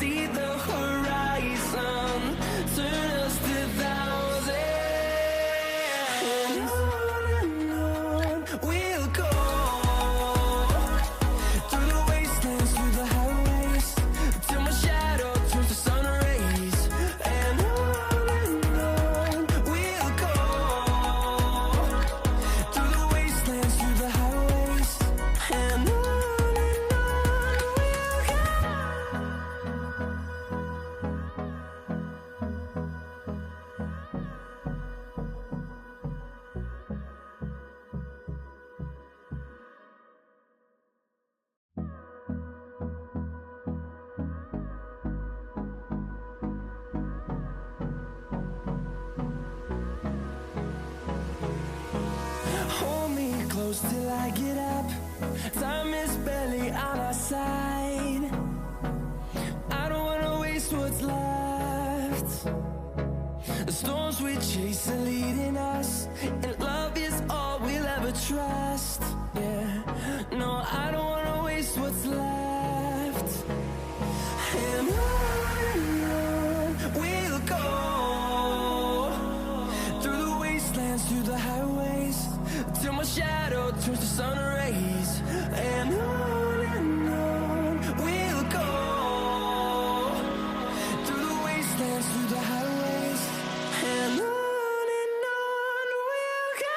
see the horizon, turn us to thousands. And on we'll go, through the wastelands, through the highways, till my shadow turns to sun rays. And on we'll go, through the wastelands, through the highways, and on we'll go. Hold me close till I get up. Time is barely on our side. I don't wanna waste what's left. The storms we chase are leading us, and love is all we'll ever trust. Yeah, no, I don't wanna waste what's left. And on we'll go, through the wastelands, through the highways, till my shadow turns to sun rays. And on we'll go, through the wastelands, through the highways, and on we'll go.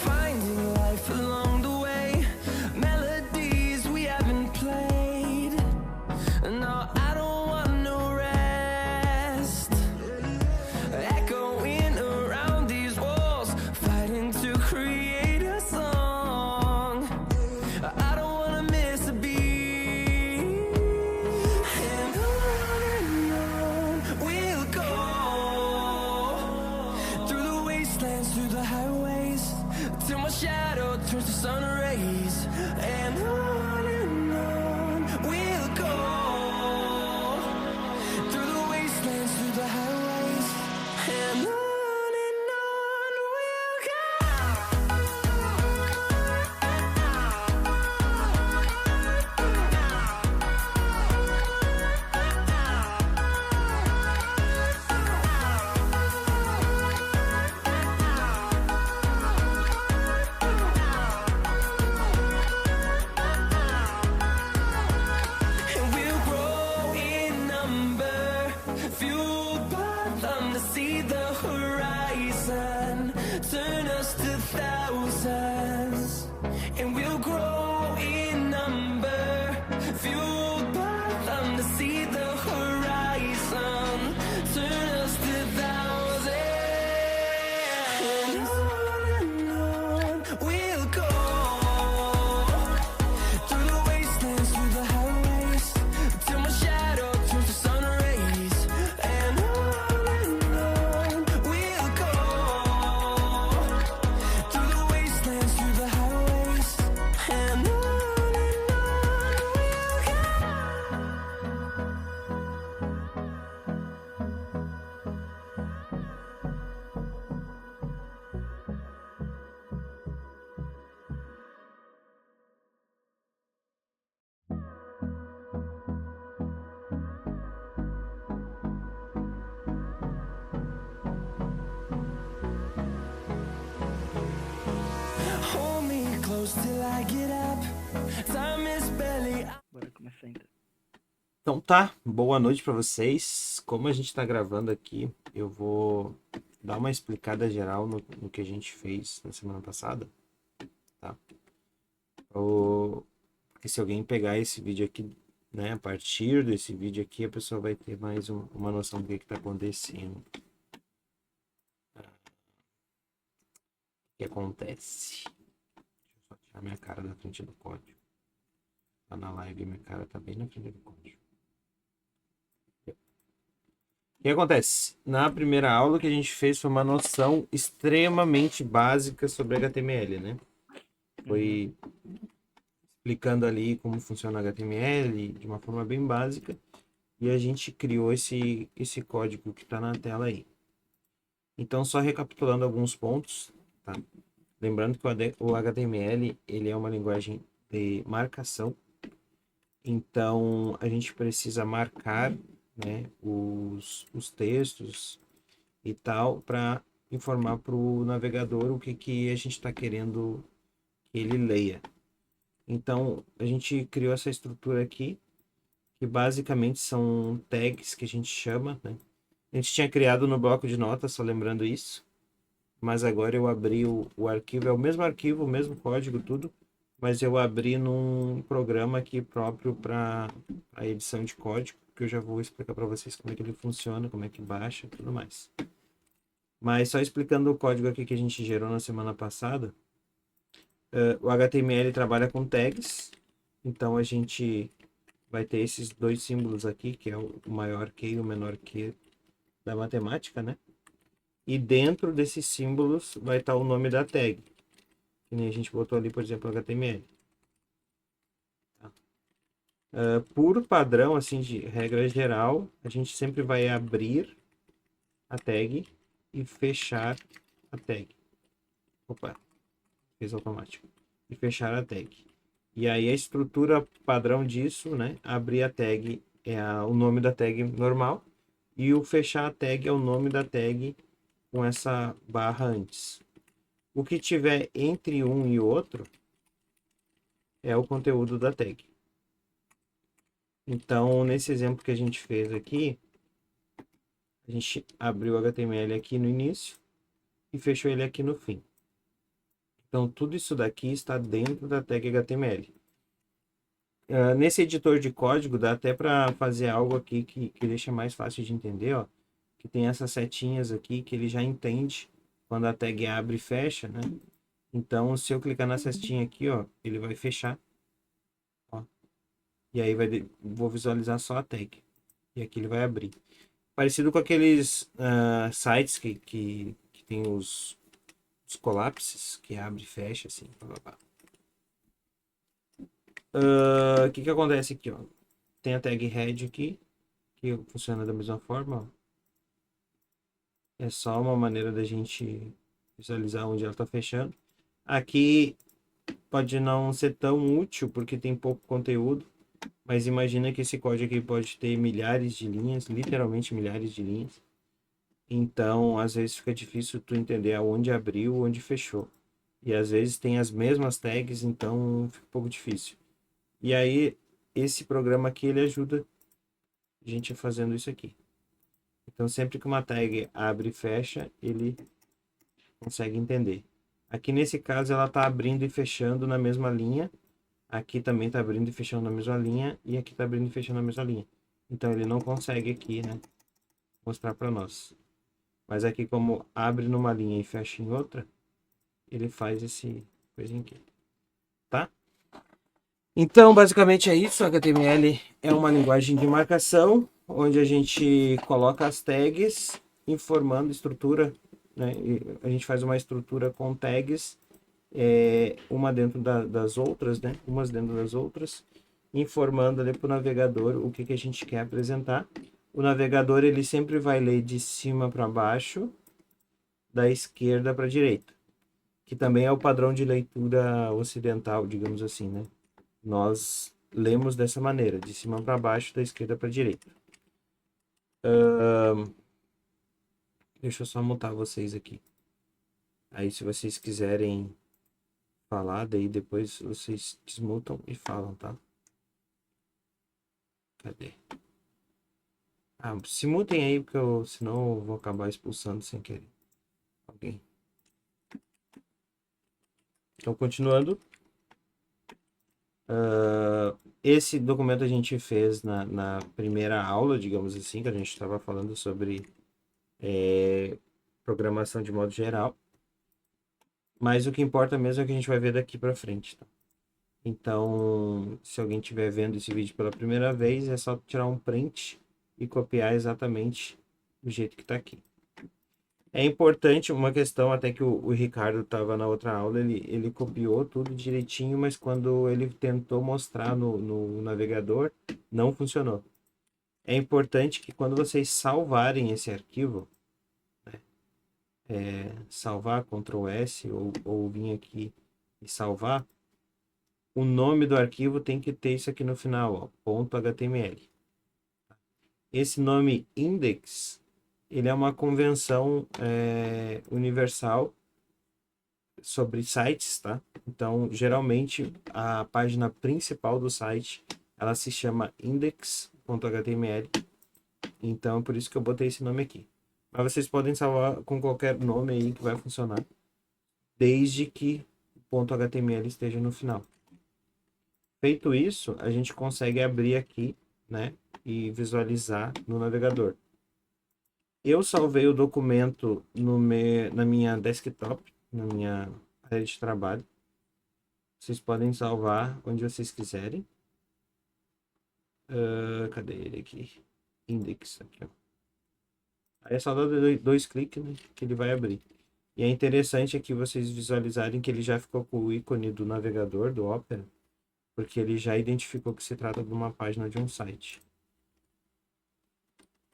Finding life along the way, melodies we haven't played. No, I don't want no rest. Echoing around these walls, fighting to create a song. I don't wanna miss a beat. And on we'll go, through the wastelands, through the highways, till my shadow turns to sun rays. And on we'll go, through the wastelands, through the highways, and on we'll go. And we'll grow in number, fueled by them to see the horizon, turn us to thousands. And we'll grow in number, fueled by them to see the horizon, turn us to thousands. And on we'll go, through the wastelands, through the highways, till my shadow turns to sun rays. And on we'll go, through the wastelands, through the highways, and on we'll go. Hold me close till I get up. Time is barely. Bora começar então. Então tá, boa noite para vocês. Como a gente está gravando aqui, eu vou dar uma explicada geral no que a gente fez na semana passada, tá? Porque se alguém pegar esse vídeo aqui, né, a partir desse vídeo aqui, a pessoa vai ter mais uma noção do que está acontecendo. O que acontece? Deixa eu só tirar minha cara da frente do código. Tá na live, minha cara tá bem na frente do código. O que acontece? Na primeira aula que a gente fez foi uma noção extremamente básica sobre HTML, né? Foi explicando ali como funciona HTML de uma forma bem básica e a gente criou esse código que está na tela aí. Então, só recapitulando alguns pontos, tá? Lembrando que o HTML ele é uma linguagem de marcação, então a gente precisa marcar, né, os textos e tal para informar para o navegador o que a gente está querendo que ele leia. Então a gente criou essa estrutura aqui, que basicamente são tags que a gente chama, né? A gente tinha criado no bloco de notas, só lembrando isso, mas agora eu abri o arquivo, é o mesmo arquivo, o mesmo código, tudo, mas eu abri num programa aqui próprio para a edição de código, que eu já vou explicar para vocês como é que ele funciona, como é que baixa e tudo mais. Mas só explicando o código aqui que a gente gerou na semana passada, o HTML trabalha com tags, então a gente vai ter esses dois símbolos aqui, que é o maior que e o menor que da matemática, né? E dentro desses símbolos vai estar o nome da tag, que nem a gente botou ali, por exemplo, HTML. Tá? Por padrão, assim, de regra geral, a gente sempre vai abrir a tag e fechar a tag. Opa, fez automático. E fechar a tag. E aí a estrutura padrão disso, né? Abrir a tag é o nome da tag normal. E o fechar a tag é o nome da tag com essa barra antes. O que tiver entre um e outro é o conteúdo da tag. Então, nesse exemplo que a gente fez aqui, a gente abriu o HTML aqui no início e fechou ele aqui no fim. Então, tudo isso daqui está dentro da tag HTML. Nesse editor de código, dá até para fazer algo aqui que deixa mais fácil de entender, ó. Que tem essas setinhas aqui que ele já entende quando a tag abre e fecha, né? Então, se eu clicar na cestinha aqui, ó, ele vai fechar. Ó, e aí vou visualizar só a tag. E aqui ele vai abrir. Parecido com aqueles sites que tem os colapses, que abre e fecha, assim. Blá, blá, blá. O que acontece aqui, ó? Tem a tag head aqui, que funciona da mesma forma, ó. É só uma maneira da gente visualizar onde ela está fechando. Aqui pode não ser tão útil porque tem pouco conteúdo, mas imagina que esse código aqui pode ter milhares de linhas, literalmente milhares de linhas. Então, às vezes fica difícil tu entender aonde abriu, onde fechou. E às vezes tem as mesmas tags, então fica um pouco difícil. E aí, esse programa aqui, ele ajuda a gente fazendo isso aqui. Então, sempre que uma tag abre e fecha, ele consegue entender. Aqui nesse caso, ela está abrindo e fechando na mesma linha. Aqui também está abrindo e fechando na mesma linha. E aqui está abrindo e fechando na mesma linha. Então, ele não consegue aqui, né, mostrar para nós. Mas aqui, como abre numa linha e fecha em outra, ele faz esse coisinho aqui, tá? Então, basicamente é isso. HTML é uma linguagem de marcação, onde a gente coloca as tags, informando estrutura, né? E a gente faz uma estrutura com tags, uma dentro das outras, né? Umas dentro das outras, informando ali para o navegador o que a gente quer apresentar. O navegador ele sempre vai ler de cima para baixo, da esquerda para a direita, que também é o padrão de leitura ocidental, digamos assim, né? Nós lemos dessa maneira, de cima para baixo, da esquerda para a direita. Deixa eu só mutar vocês aqui. Aí, se vocês quiserem falar, daí depois vocês desmutam e falam, tá? Cadê? Se mutem aí, porque senão eu vou acabar expulsando sem querer alguém. Então, continuando. Esse documento a gente fez na primeira aula, digamos assim, que a gente estava falando sobre programação de modo geral. Mas o que importa mesmo é o que a gente vai ver daqui para frente, tá? Então, se alguém estiver vendo esse vídeo pela primeira vez, é só tirar um print e copiar exatamente do jeito que está aqui. É importante uma questão, até que o Ricardo estava na outra aula, ele copiou tudo direitinho, mas quando ele tentou mostrar no navegador, não funcionou. É importante que quando vocês salvarem esse arquivo, salvar, Ctrl S, ou vir aqui e salvar, o nome do arquivo tem que ter isso aqui no final, ó, .html. Esse nome index, ele é uma convenção universal sobre sites, tá? Então, geralmente, a página principal do site, ela se chama index.html. Então, por isso que eu botei esse nome aqui. Mas vocês podem salvar com qualquer nome aí que vai funcionar, desde que o .html esteja no final. Feito isso, a gente consegue abrir aqui, né, e visualizar no navegador. Eu salvei o documento na minha desktop, na minha área de trabalho. Vocês podem salvar onde vocês quiserem. Cadê ele aqui? Index, aqui, ó. Aí é só dar dois cliques, né, que ele vai abrir. E é interessante aqui vocês visualizarem que ele já ficou com o ícone do navegador, do Opera, porque ele já identificou que se trata de uma página de um site.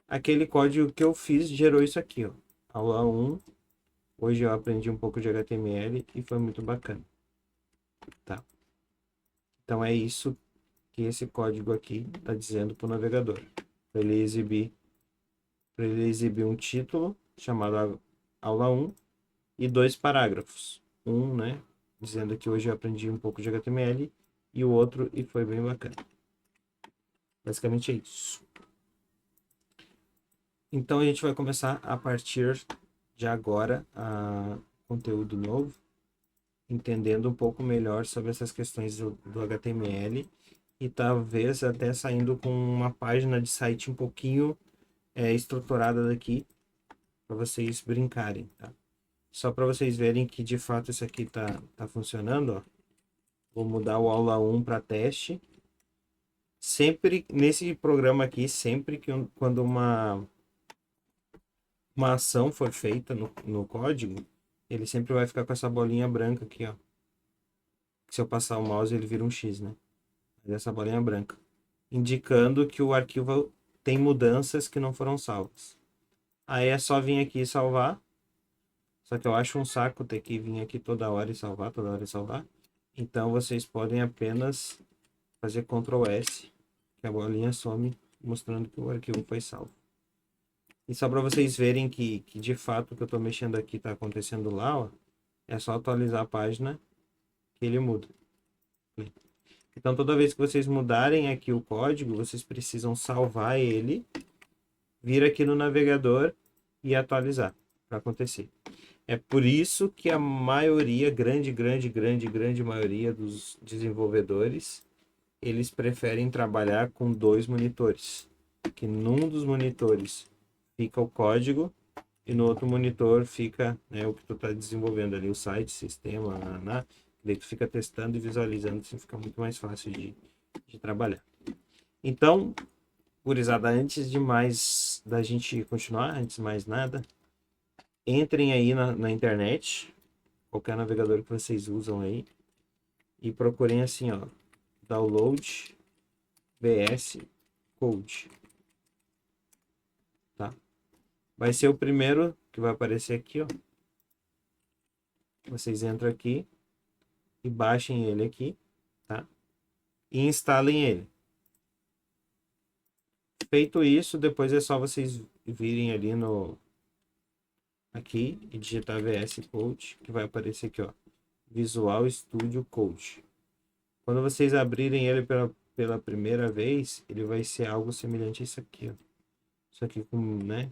Aquele código que eu fiz gerou isso aqui, ó. Aula 1. Hoje eu aprendi um pouco de HTML e foi muito bacana. Tá? Então é isso que esse código aqui está dizendo para o navegador. Para ele exibir um título chamado Aula 1 e 2 parágrafos. Um, né, dizendo que hoje eu aprendi um pouco de HTML e o outro e foi bem bacana. Basicamente é isso. Então a gente vai começar a partir de agora a conteúdo novo, entendendo um pouco melhor sobre essas questões do HTML e talvez até saindo com uma página de site um pouquinho estruturada daqui para vocês brincarem, tá? Só para vocês verem que de fato isso aqui tá funcionando, ó. Vou mudar o aula 1 para teste. Sempre nesse programa aqui, sempre que quando uma ação for feita no código, ele sempre vai ficar com essa bolinha branca aqui, ó. Se eu passar o mouse, ele vira um X, né? Essa bolinha branca, indicando que o arquivo tem mudanças que não foram salvas. Aí é só vir aqui e salvar. Só que eu acho um saco ter que vir aqui toda hora e salvar, toda hora e salvar. Então vocês podem apenas fazer Ctrl S, que a bolinha some, mostrando que o arquivo foi salvo. E só para vocês verem que de fato o que eu estou mexendo aqui está acontecendo lá, ó, é só atualizar a página que ele muda. Então toda vez que vocês mudarem aqui o código, vocês precisam salvar ele, vir aqui no navegador e atualizar para acontecer. É por isso que a maioria, grande maioria dos desenvolvedores, eles preferem trabalhar com 2 monitores. Que num dos monitores fica o código e no outro monitor fica, né, o que tu está desenvolvendo ali, o site, sistema, daí tu fica testando e visualizando, assim fica muito mais fácil de trabalhar. Então, gurizada, antes da gente continuar, antes de mais nada, entrem aí na internet, qualquer navegador que vocês usam aí, e procurem assim, ó, download VS Code. Tá? Vai ser o primeiro que vai aparecer aqui, ó. Vocês entram aqui e baixem ele aqui, tá? E instalem ele. Feito isso, depois é só vocês virem ali aqui e digitar VS Code, que vai aparecer aqui, ó, Visual Studio Code. Quando vocês abrirem ele pela primeira vez, ele vai ser algo semelhante a isso aqui, ó. Isso aqui com, né,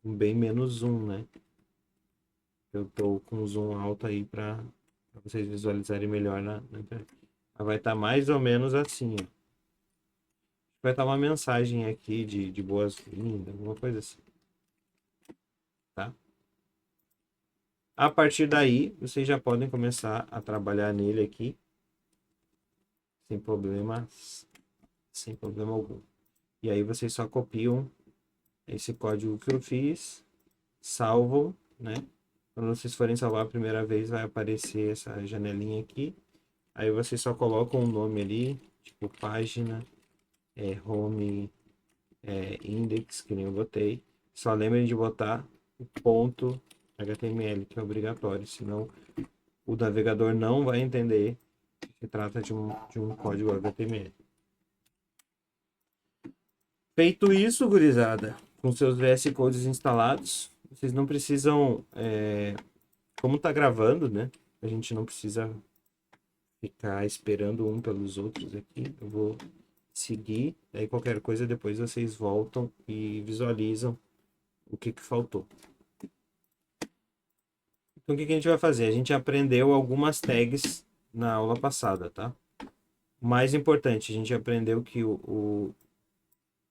com bem menos zoom, né? Eu tô com zoom alto aí para vocês visualizarem melhor na internet. Vai estar mais ou menos assim, ó. Vai estar uma mensagem aqui de boas-vindas, alguma coisa assim. Tá? A partir daí, vocês já podem começar a trabalhar nele aqui sem problema algum. E aí vocês só copiam esse código que eu fiz, salvam, né? Quando vocês forem salvar a primeira vez, vai aparecer essa janelinha aqui. Aí vocês só colocam o nome ali, tipo página, home, index, que nem eu botei. Só lembrem de botar o ponto HTML, que é obrigatório, senão o navegador não vai entender que se trata de um código HTML. Feito isso, gurizada, com seus VS Codes instalados, vocês não precisam, como tá gravando, né? A gente não precisa ficar esperando um pelos outros aqui. Eu vou seguir, aí qualquer coisa depois vocês voltam e visualizam o que faltou. Então o que a gente vai fazer? A gente aprendeu algumas tags na aula passada, tá? Mais importante, a gente aprendeu que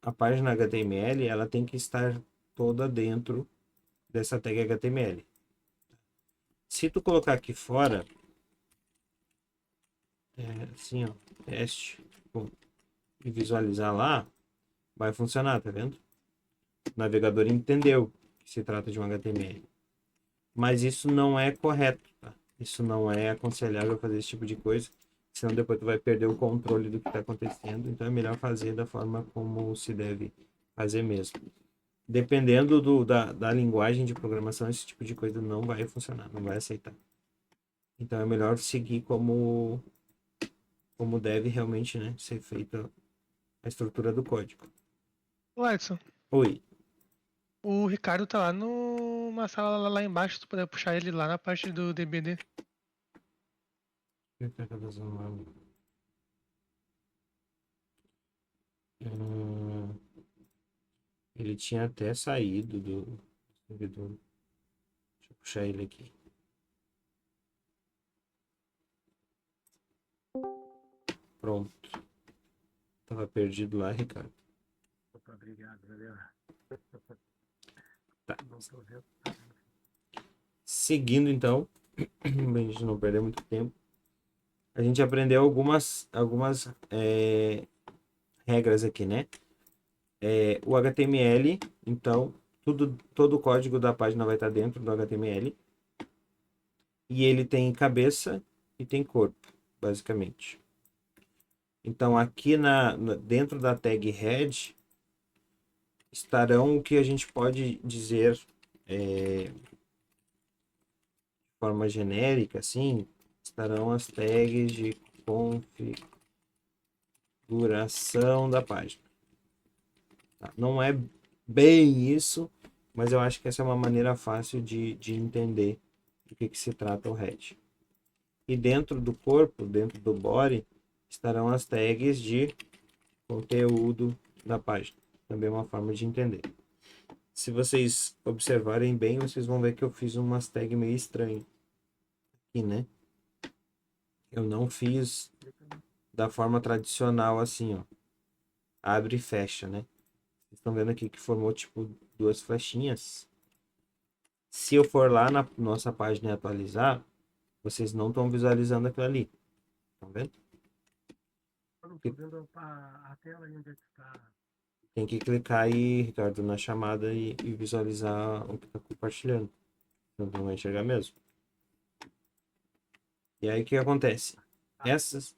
a página HTML ela tem que estar toda dentro dessa tag HTML. Se tu colocar aqui fora, assim, ó, teste, e visualizar lá, vai funcionar, tá vendo? O navegador entendeu que se trata de um HTML. Mas isso não é correto, tá? Isso não é aconselhável fazer esse tipo de coisa, senão depois tu vai perder o controle do que está acontecendo. Então é melhor fazer da forma como se deve fazer mesmo. Dependendo da linguagem de programação, esse tipo de coisa não vai funcionar, não vai aceitar. Então é melhor seguir como deve realmente, né, ser feita a estrutura do código. Ô Edson, Oi. o Ricardo tá lá numa sala lá embaixo, se tu puder puxar ele lá na parte do DBD. Ele tinha até saído do servidor. Deixa eu puxar ele aqui. Pronto. Tava perdido lá, Ricardo. Opa, obrigado, valeu. Tá. Não tô vendo. Seguindo então, pra gente não perder muito tempo, a gente aprendeu algumas regras aqui, né? O HTML, então, todo o código da página vai estar dentro do HTML. E ele tem cabeça e tem corpo, basicamente. Então, aqui dentro da tag head, estarão o que a gente pode dizer de forma genérica, assim, estarão as tags de configuração da página. Tá? Não é bem isso, mas eu acho que essa é uma maneira fácil de entender do que se trata o head. E dentro do corpo, dentro do body, estarão as tags de conteúdo da página. Também é uma forma de entender. Se vocês observarem bem, vocês vão ver que eu fiz umas tags meio estranhas aqui, né? Eu não fiz da forma tradicional assim, ó. Abre e fecha, né? Vocês estão vendo aqui que formou tipo duas flechinhas. Se eu for lá na nossa página e atualizar, vocês não estão visualizando aquilo ali. Estão vendo? Eu não tô vendo a tela aí onde é que está. Tem que clicar aí, Ricardo, na chamada e visualizar o que está compartilhando. Então não vai enxergar mesmo. E aí o que acontece? Essas.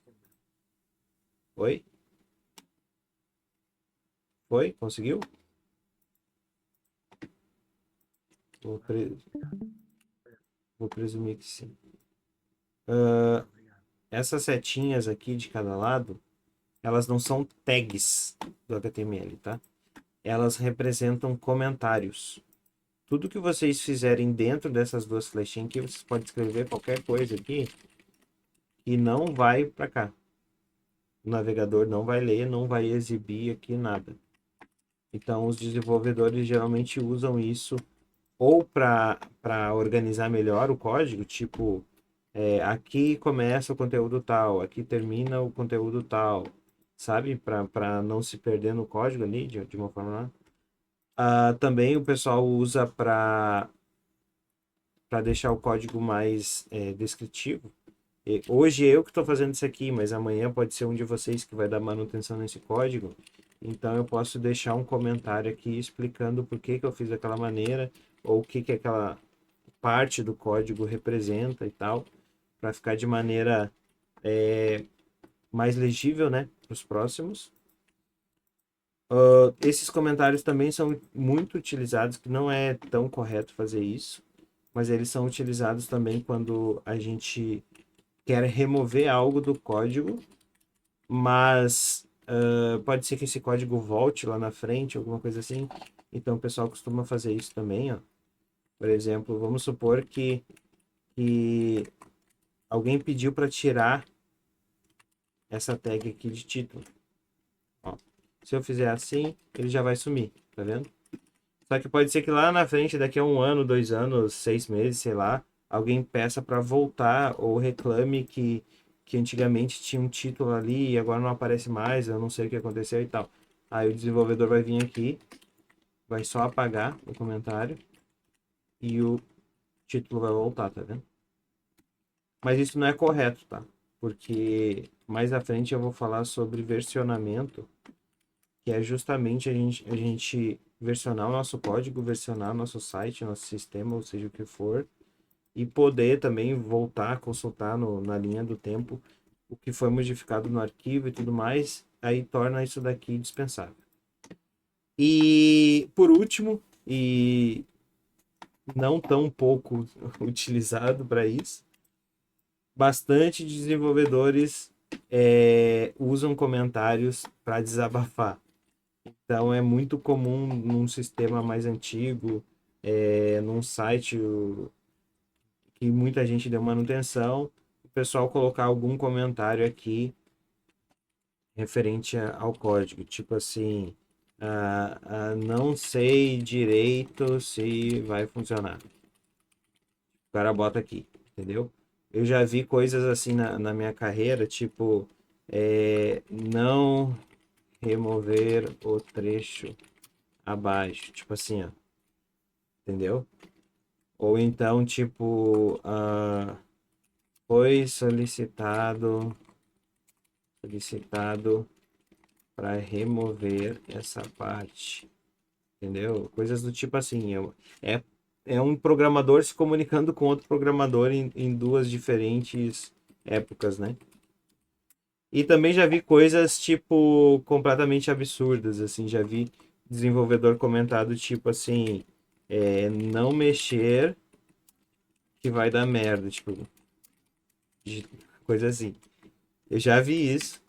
Oi? Foi? Conseguiu? Vou presumir que sim. Essas setinhas aqui de cada lado, elas não são tags do HTML, tá? Elas representam comentários. Tudo que vocês fizerem dentro dessas duas flechinhas aqui, vocês podem escrever qualquer coisa aqui e não vai para cá. O navegador não vai ler, não vai exibir aqui nada. Então, os desenvolvedores geralmente usam isso ou para organizar melhor o código, tipo, aqui começa o conteúdo tal, aqui termina o conteúdo tal, sabe? Para não se perder no código ali, de uma forma lá. Também o pessoal usa para deixar o código mais descritivo. Hoje eu que estou fazendo isso aqui, mas amanhã pode ser um de vocês que vai dar manutenção nesse código. Então eu posso deixar um comentário aqui explicando por que que eu fiz daquela maneira, ou o que que aquela parte do código representa e tal, para ficar de maneira mais legível, né, para os próximos. Esses comentários também são muito utilizados, que não é tão correto fazer isso, mas eles são utilizados também quando a gente quer remover algo do código, mas pode ser que esse código volte lá na frente, alguma coisa assim. Então o pessoal costuma fazer isso também, ó. Por exemplo, vamos supor que alguém pediu para tirar essa tag aqui de título. Ó, se eu fizer assim, ele já vai sumir, tá vendo? Só que pode ser que lá na frente, daqui a 1 ano, 2 anos, 6 meses, sei lá, alguém peça para voltar ou reclame que antigamente tinha um título ali e agora não aparece mais, eu não sei o que aconteceu e tal. Aí o desenvolvedor vai vir aqui, vai só apagar o comentário e o título vai voltar, tá vendo? Mas isso não é correto, tá? Porque mais à frente eu vou falar sobre versionamento, que é justamente a gente versionar o nosso código, versionar nosso site, nosso sistema, ou seja o que for, e poder também voltar a consultar na linha do tempo o que foi modificado no arquivo e tudo mais, aí torna isso daqui dispensável. E por último, e não tão pouco utilizado para isso, bastante desenvolvedores usam comentários para desabafar. Então é muito comum num sistema mais antigo, num site que muita gente deu manutenção, o pessoal colocar algum comentário aqui referente ao código, tipo assim, não sei direito se vai funcionar. O cara bota aqui, entendeu? Eu já vi coisas assim na minha carreira, tipo, não remover o trecho abaixo, tipo assim, ó, entendeu? Ou então, tipo, foi solicitado para remover essa parte, entendeu? Coisas do tipo assim, é, é um programador se comunicando com outro programador em duas diferentes épocas, né? E também já vi coisas, tipo, completamente absurdas, assim, já vi desenvolvedor comentado, tipo assim, não mexer que vai dar merda, tipo, coisa assim. Eu já vi isso,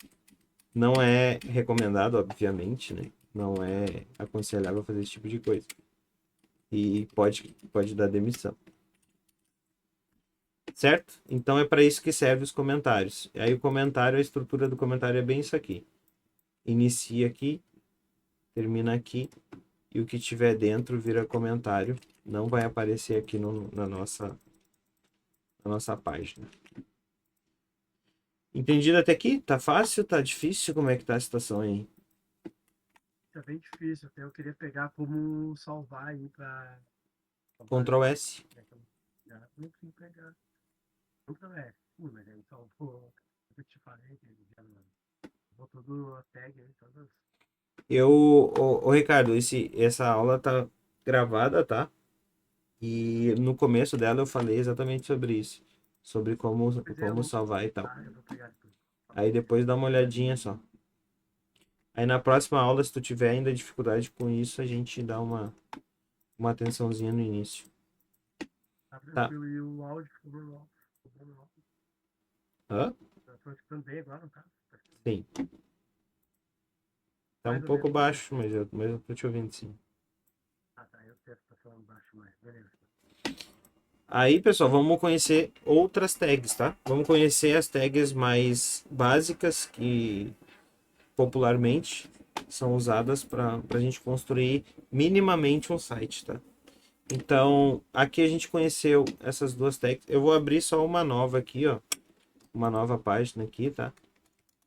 não é recomendado, obviamente, né? Não é aconselhável fazer esse tipo de coisa. E pode dar demissão. Certo? Então é para isso que serve os comentários. E aí o comentário, a estrutura do comentário é bem isso aqui. Inicia aqui, termina aqui, e o que tiver dentro vira comentário. Não vai aparecer aqui na nossa página. Entendido até aqui? Tá fácil? Tá difícil? Como é que tá a situação aí? É bem difícil. Até eu queria pegar como salvar aí pra. Ctrl S. Já não consegui pegar. Ctrl S. Mas aí salvou. Eu te falei que já botou tudo a tag aí, todas. Ô, Ricardo, essa aula tá gravada, tá? E no começo dela eu falei exatamente sobre isso. Sobre Pois é, eu como vou. salvar e tal. Ah, eu vou pegar depois. Aí depois dá uma olhadinha só. Aí na próxima aula, se tu tiver ainda dificuldade com isso, a gente dá uma atençãozinha no início. Tá Tá. tranquilo. E o áudio ficou normal. Ficou normal. Hã? Eu tô escutando bem agora, não tá? Sim. Tá um Mais ou pouco menos. baixo, mas eu tô te ouvindo sim. Ah, tá. Eu sei que tá falando baixo mais. Beleza. Aí, pessoal, vamos conhecer outras tags, tá? Vamos conhecer as tags mais básicas que popularmente são usadas para a gente construir minimamente um site, tá? Então, aqui a gente conheceu essas duas tags. Eu vou abrir só uma nova aqui, ó. Uma nova página aqui, tá?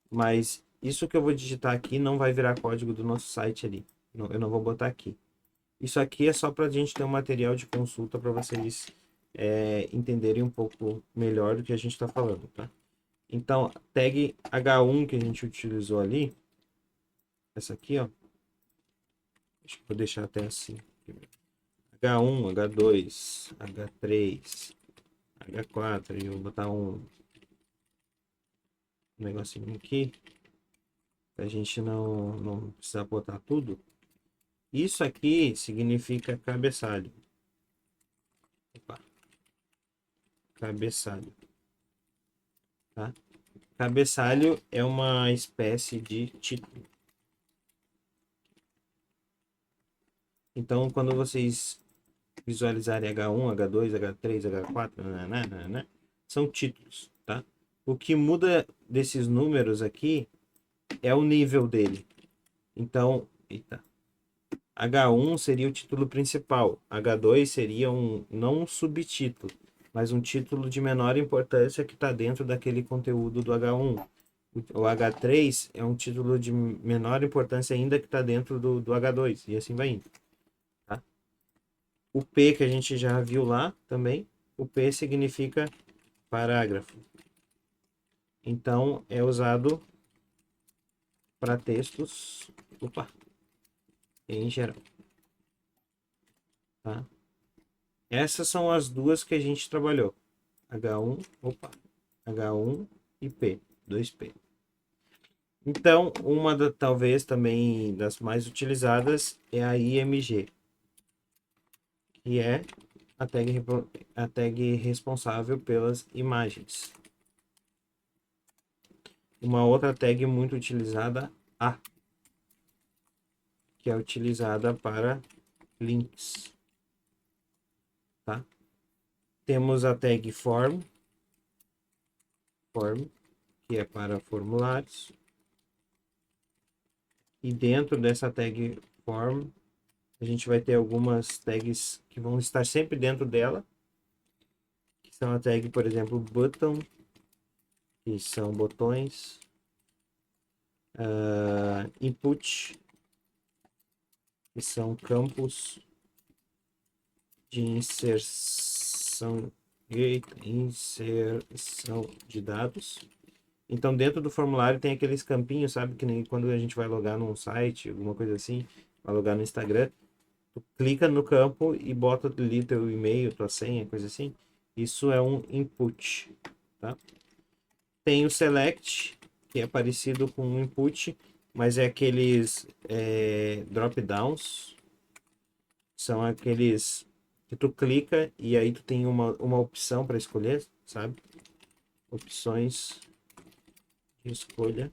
Mas isso que eu vou digitar aqui não vai virar código do nosso site ali. Eu não vou botar aqui. Isso aqui é só para a gente ter um material de consulta para vocês entenderem um pouco melhor do que a gente está falando, tá? Então, tag H1 que a gente utilizou ali, essa aqui, ó. Acho que vou deixar até assim. H1, H2, H3, H4. E eu vou botar um negocinho aqui. Pra gente não precisar botar tudo. Isso aqui significa cabeçalho. Opa. Cabeçalho. Tá? Cabeçalho é uma espécie de título. Então, quando vocês visualizarem H1, H2, H3, H4, né, são títulos, tá? O que muda desses números aqui é o nível dele. Então, eita. H1 seria o título principal. H2 seria não um subtítulo, mas um título de menor importância que está dentro daquele conteúdo do H1. O H3 é um título de menor importância ainda que está dentro do H2. E assim vai indo. Tá? O P que a gente já viu lá também. O P significa parágrafo. Então, é usado para textos em geral. Tá? Essas são as duas que a gente trabalhou. H1 e P, 2P. Então, talvez também das mais utilizadas é a IMG, que é a tag responsável pelas imagens. Uma outra tag muito utilizada, A, que é utilizada para links. Tá? Temos a tag form, que é para formulários. E dentro dessa tag form, a gente vai ter algumas tags que vão estar sempre dentro dela. Que são a tag, por exemplo, button, que são botões. Input, que são campos de inserção de dados. Então, dentro do formulário tem aqueles campinhos, sabe? Que nem quando a gente vai logar num site, alguma coisa assim, vai logar no Instagram, tu clica no campo e bota ali teu e-mail, tua senha, coisa assim. Isso é um input, tá? Tem o select, que é parecido com o input, mas é aqueles drop-downs. São aqueles que tu clica e aí tu tem uma opção para escolher, sabe? Opções de escolha.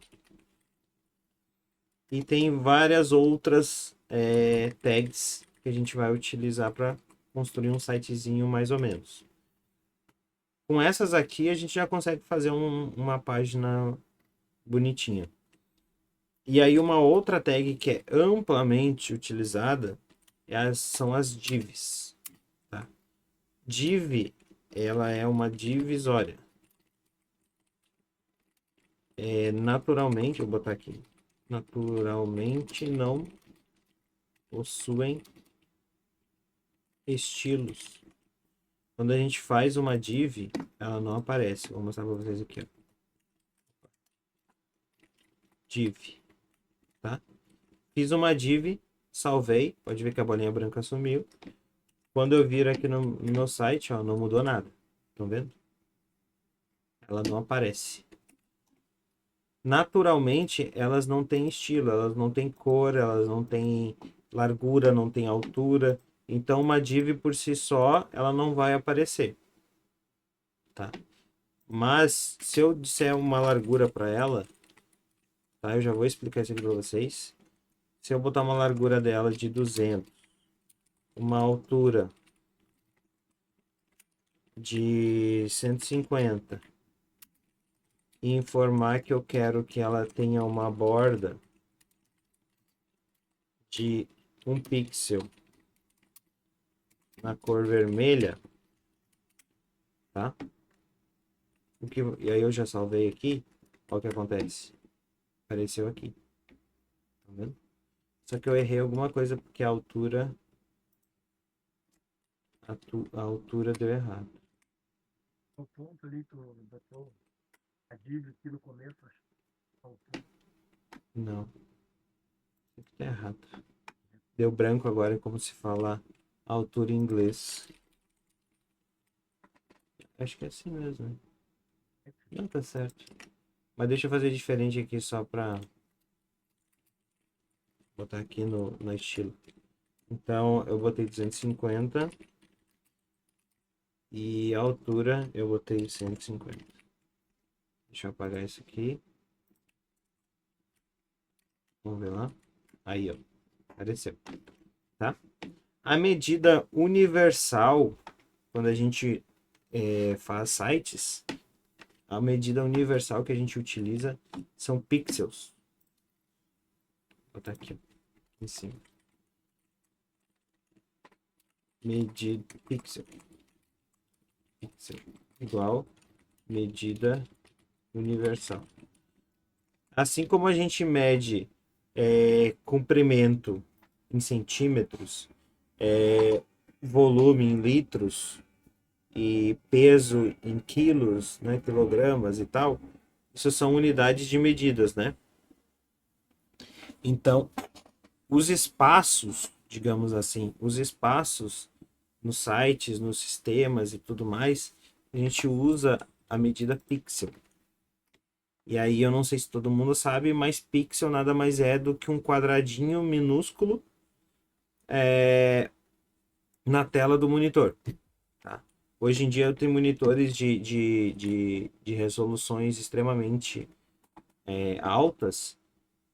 E tem várias outras tags que a gente vai utilizar para construir um sitezinho mais ou menos. Com essas aqui a gente já consegue fazer uma página bonitinha. E aí uma outra tag que é amplamente utilizada são as divs. Tá? Div, ela é uma divisória. Naturalmente, vou botar aqui. Naturalmente não possuem estilos. Quando a gente faz uma div, ela não aparece. Vou mostrar para vocês aqui. Ó. Div. Tá? Fiz uma div, salvei. Pode ver que a bolinha branca sumiu. Quando eu vir aqui no meu site, ó, não mudou nada. Estão vendo? Ela não aparece. Naturalmente, elas não têm estilo, elas não têm cor, elas não têm largura, não têm altura. Então, uma div por si só, ela não vai aparecer. Tá? Mas, se eu disser uma largura para ela, tá? Eu já vou explicar isso aqui para vocês. Se eu botar uma largura dela de 200, uma altura de 150 e informar que eu quero que ela tenha uma borda de 1 pixel na cor vermelha, tá? E aí eu já salvei aqui. Olha o que acontece. Apareceu aqui. Tá vendo? Só que eu errei alguma coisa porque a altura deu errado. O ponto ali, tu botou a div aqui no começo, acho. Não. Tá errado. Deu branco agora em como se fala altura em inglês. Acho que é assim mesmo, né? Não, tá certo. Mas deixa eu fazer diferente aqui só pra botar aqui no estilo. Então, eu botei 250 e a altura eu botei 150. Deixa eu apagar isso aqui. Vamos ver lá. Aí, ó. Apareceu. Tá? A medida universal, quando a gente faz sites, a medida universal que a gente utiliza são pixels. Vou botar aqui, ó, em cima. Medida pixel. Pixel igual medida universal. Assim como a gente mede comprimento em centímetros, volume em litros e peso em quilos, né, quilogramas e tal, isso são unidades de medidas, né? Então, os espaços, digamos assim, os espaços nos sites, nos sistemas e tudo mais, a gente usa a medida pixel. E aí eu não sei se todo mundo sabe, mas pixel nada mais é do que um quadradinho minúsculo na tela do monitor. Tá? Hoje em dia eu tenho monitores de resoluções extremamente altas,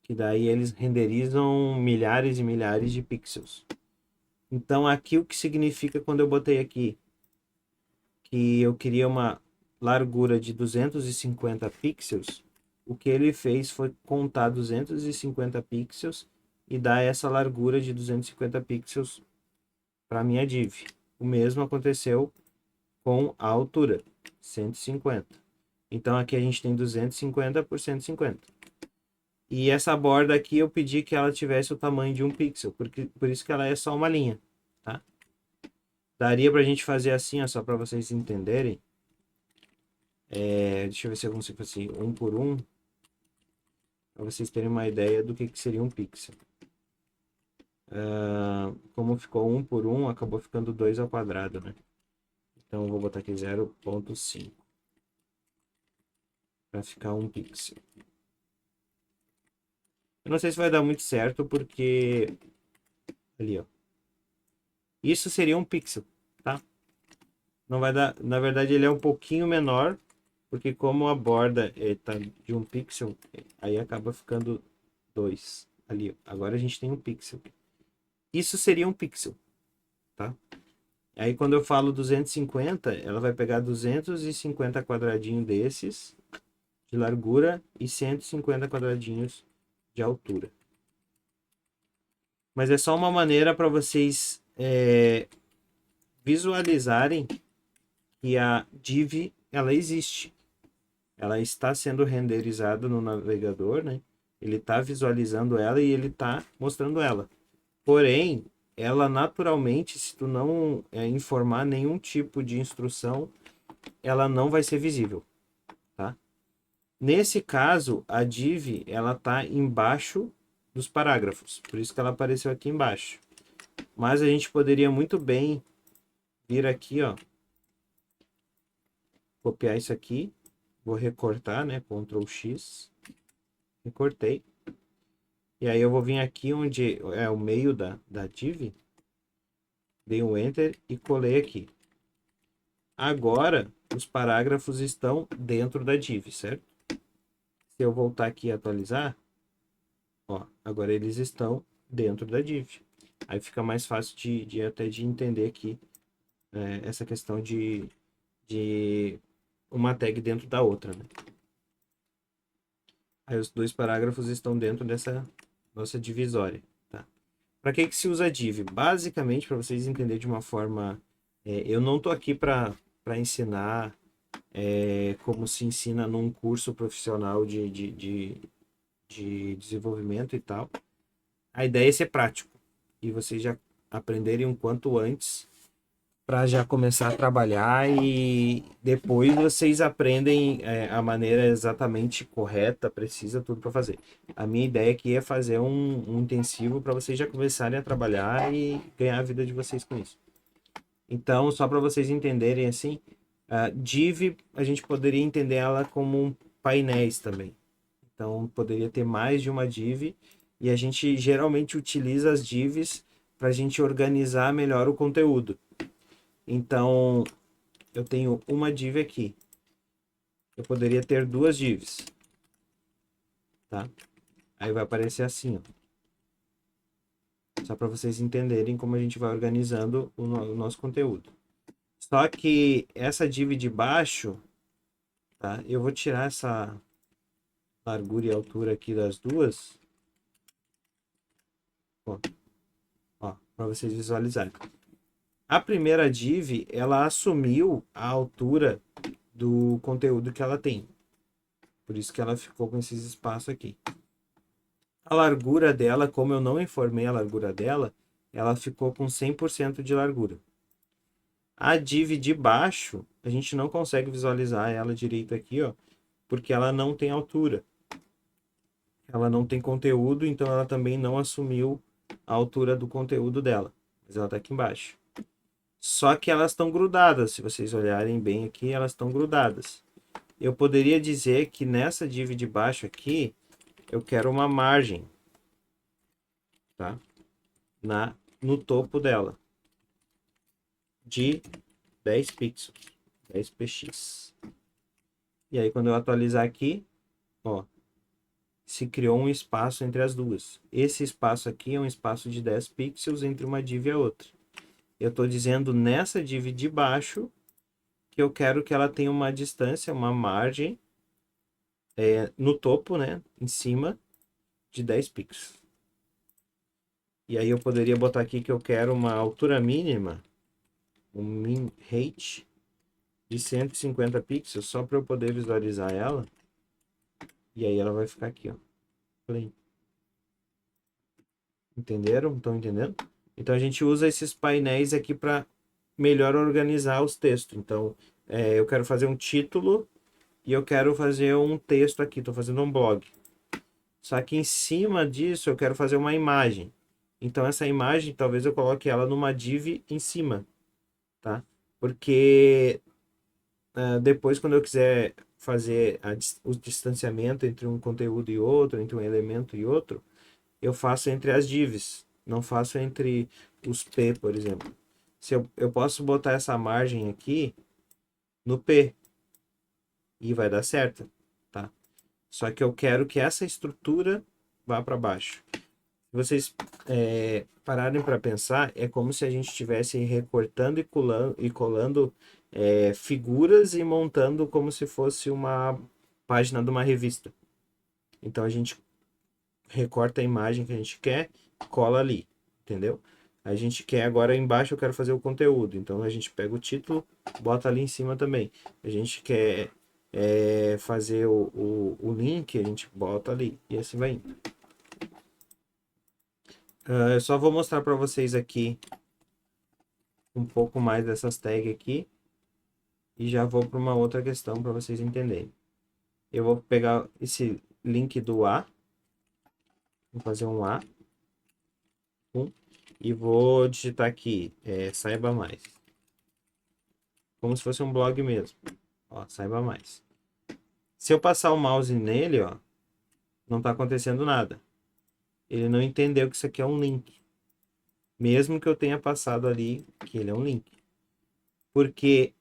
que daí eles renderizam milhares e milhares de pixels. Então aqui o que significa quando eu botei aqui que eu queria uma largura de 250 pixels, o que ele fez foi contar 250 pixels e dar essa largura de 250 pixels para minha div. O mesmo aconteceu com a altura, 150. Então aqui a gente tem 250 por 150. E essa borda aqui eu pedi que ela tivesse o tamanho de 1 pixel, por isso que ela é só uma linha, tá? Daria pra gente fazer assim, ó, só para vocês entenderem. Deixa eu ver se eu consigo fazer assim, 1 por 1, para vocês terem uma ideia do que seria um pixel. Como ficou 1 por 1, acabou ficando 2 ao quadrado, né? Então eu vou botar aqui 0,5 para ficar 1 pixel. Eu não sei se vai dar muito certo, porque ali, ó. Isso seria um pixel, tá? Não vai dar, na verdade ele é um pouquinho menor, porque como a borda tá de 1 pixel, aí acaba ficando 2 ali, ó. Agora a gente tem 1 pixel. Isso seria um pixel, tá? Aí quando eu falo 250, ela vai pegar 250 quadradinhos desses de largura e 150 quadradinhos de altura. Mas é só uma maneira para vocês visualizarem que a div ela existe. Ela está sendo renderizada no navegador, né? Ele está visualizando ela e ele está mostrando ela. Porém, ela naturalmente, se tu não informar nenhum tipo de instrução, ela não vai ser visível, tá? Nesse caso, a div ela tá embaixo dos parágrafos, por isso que ela apareceu aqui embaixo. Mas a gente poderia muito bem vir aqui, ó, copiar isso aqui, vou recortar, né? Ctrl X, recortei. E aí eu vou vir aqui onde é o meio da div, dei um Enter e colei aqui. Agora, os parágrafos estão dentro da div, certo? Se eu voltar aqui e atualizar, ó, agora eles estão dentro da div. Aí fica mais fácil até de entender aqui essa questão de uma tag dentro da outra, né? Aí os dois parágrafos estão dentro dessa nossa divisória, tá? Para que se usa div? Basicamente, para vocês entenderem de uma forma... eu não estou aqui para ensinar como se ensina num curso profissional de desenvolvimento e tal. A ideia é ser prático e vocês já aprenderem o quanto antes para já começar a trabalhar e depois vocês aprendem a maneira exatamente correta, precisa, tudo para fazer. A minha ideia aqui é fazer um intensivo para vocês já começarem a trabalhar e ganhar a vida de vocês com isso. Então, só para vocês entenderem assim, a div a gente poderia entender ela como painéis também. Então, poderia ter mais de uma div e a gente geralmente utiliza as divs para a gente organizar melhor o conteúdo. Então, eu tenho uma div aqui. Eu poderia ter duas divs. Tá? Aí vai aparecer assim, ó. Só para vocês entenderem como a gente vai organizando o nosso conteúdo. Só que essa div de baixo, tá? Eu vou tirar essa largura e altura aqui das duas. Ó, para vocês visualizarem. A primeira div, ela assumiu a altura do conteúdo que ela tem. Por isso que ela ficou com esses espaços aqui. A largura dela, como eu não informei a largura dela, ela ficou com 100% de largura. A div de baixo, a gente não consegue visualizar ela direito aqui, ó, porque ela não tem altura. Ela não tem conteúdo, então ela também não assumiu a altura do conteúdo dela. Mas ela está aqui embaixo. Só que elas estão grudadas. Se vocês olharem bem aqui, elas estão grudadas. Eu poderia dizer que nessa div de baixo aqui, eu quero uma margem, tá? No topo dela. De 10 pixels. 10 px. E aí, quando eu atualizar aqui, ó, se criou um espaço entre as duas. Esse espaço aqui é um espaço de 10 pixels entre uma div e a outra. Eu estou dizendo nessa div de baixo que eu quero que ela tenha uma distância, uma margem no topo, né, em cima de 10 pixels. E aí eu poderia botar aqui que eu quero uma altura mínima, um min height de 150 pixels, só para eu poder visualizar ela. E aí ela vai ficar aqui, ó. Entenderam? Estão entendendo? Então a gente usa esses painéis aqui para melhor organizar os textos. Então eu quero fazer um título e eu quero fazer um texto aqui. Estou fazendo um blog. Só que em cima disso eu quero fazer uma imagem. Então essa imagem talvez eu coloque ela numa div em cima, tá? Porque depois quando eu quiser fazer o distanciamento entre um conteúdo e outro, entre um elemento e outro, eu faço entre as divs, não faço entre os P, por exemplo. Se eu posso botar essa margem aqui no P e vai dar certo, tá? Só que eu quero que essa estrutura vá para baixo. Se vocês pararem para pensar, é como se a gente estivesse recortando e colando figuras e montando como se fosse uma página de uma revista. Então a gente recorta a imagem que a gente quer, cola ali, entendeu? A gente quer agora embaixo, eu quero fazer o conteúdo. Então a gente pega o título, bota ali em cima também. A gente quer fazer o link, a gente bota ali. E assim vai indo. Eu só vou mostrar para vocês aqui um pouco mais dessas tags aqui. E já vou para uma outra questão para vocês entenderem. Eu vou pegar esse link do A. Vou fazer um A. E vou digitar aqui, saiba mais. Como se fosse um blog mesmo. Ó, saiba mais. Se eu passar o mouse nele, ó, não está acontecendo nada. Ele não entendeu que isso aqui é um link. Mesmo que eu tenha passado ali que ele é um link. Porque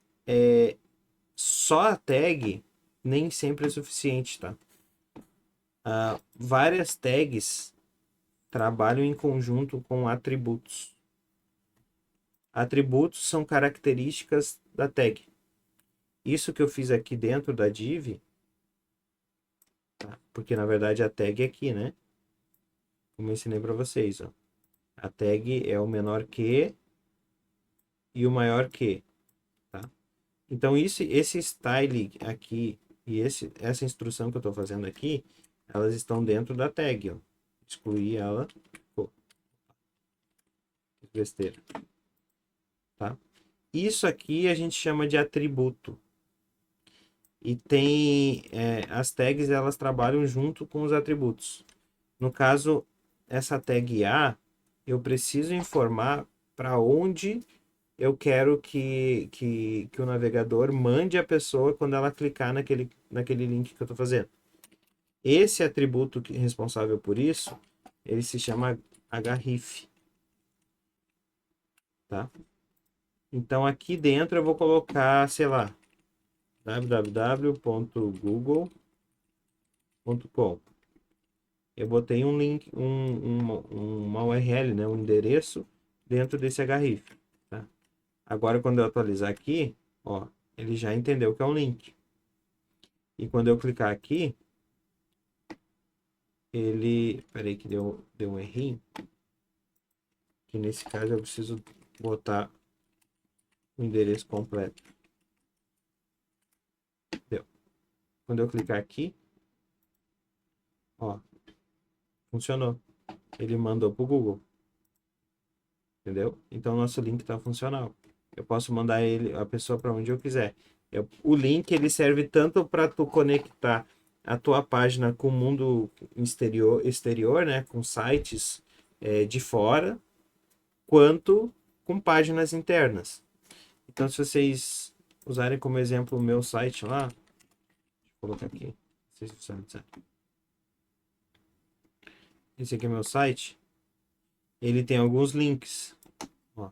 só a tag nem sempre é suficiente, tá? Várias tags trabalham em conjunto com atributos. Atributos são características da tag. Isso que eu fiz aqui dentro da div, tá? Porque na verdade a tag é aqui, né? Como eu ensinei para vocês, ó. A tag é o menor que e o maior que, tá? Então esse style aqui e essa instrução que eu estou fazendo aqui, elas estão dentro da tag, ó. Excluir ela. Pô. Besteira. Tá? Isso aqui a gente chama de atributo. E tem as tags, elas trabalham junto com os atributos. No caso, essa tag A, eu preciso informar para onde eu quero que o navegador mande a pessoa quando ela clicar naquele link que eu estou fazendo. Esse atributo responsável por isso, ele se chama href. Tá? Então aqui dentro eu vou colocar, sei lá, www.google.com. Eu botei um link, uma URL, né, um endereço dentro desse href. Tá? Agora quando eu atualizar aqui, ó, ele já entendeu que é um link. E quando eu clicar aqui, ele... Peraí que deu um errinho. Que nesse caso eu preciso botar o endereço completo. Deu. Quando eu clicar aqui, ó, funcionou. Ele mandou para o Google. Entendeu? Então nosso link está funcional. Eu posso mandar a pessoa para onde eu quiser. O link ele serve tanto para tu conectar a tua página com o mundo exterior, né, com sites de fora, quanto com páginas internas. Então, se vocês usarem como exemplo o meu site lá, deixa eu colocar aqui. Não sei se você sabe. Esse aqui é meu site. Ele tem alguns links. Ó.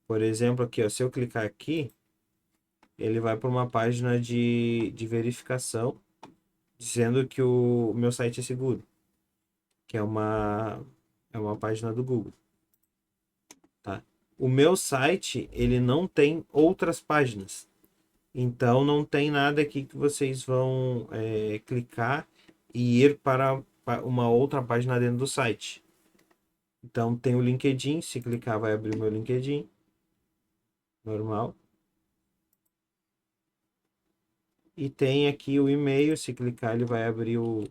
Por exemplo, aqui, ó, se eu clicar aqui, ele vai para uma página de verificação, dizendo que o meu site é seguro, que é uma página do Google. Tá? O meu site, ele não tem outras páginas. Então, não tem nada aqui que vocês vão clicar e ir para uma outra página dentro do site. Então, tem o LinkedIn. Se clicar, vai abrir o meu LinkedIn. Normal. E tem aqui o e-mail. Se clicar, ele vai abrir o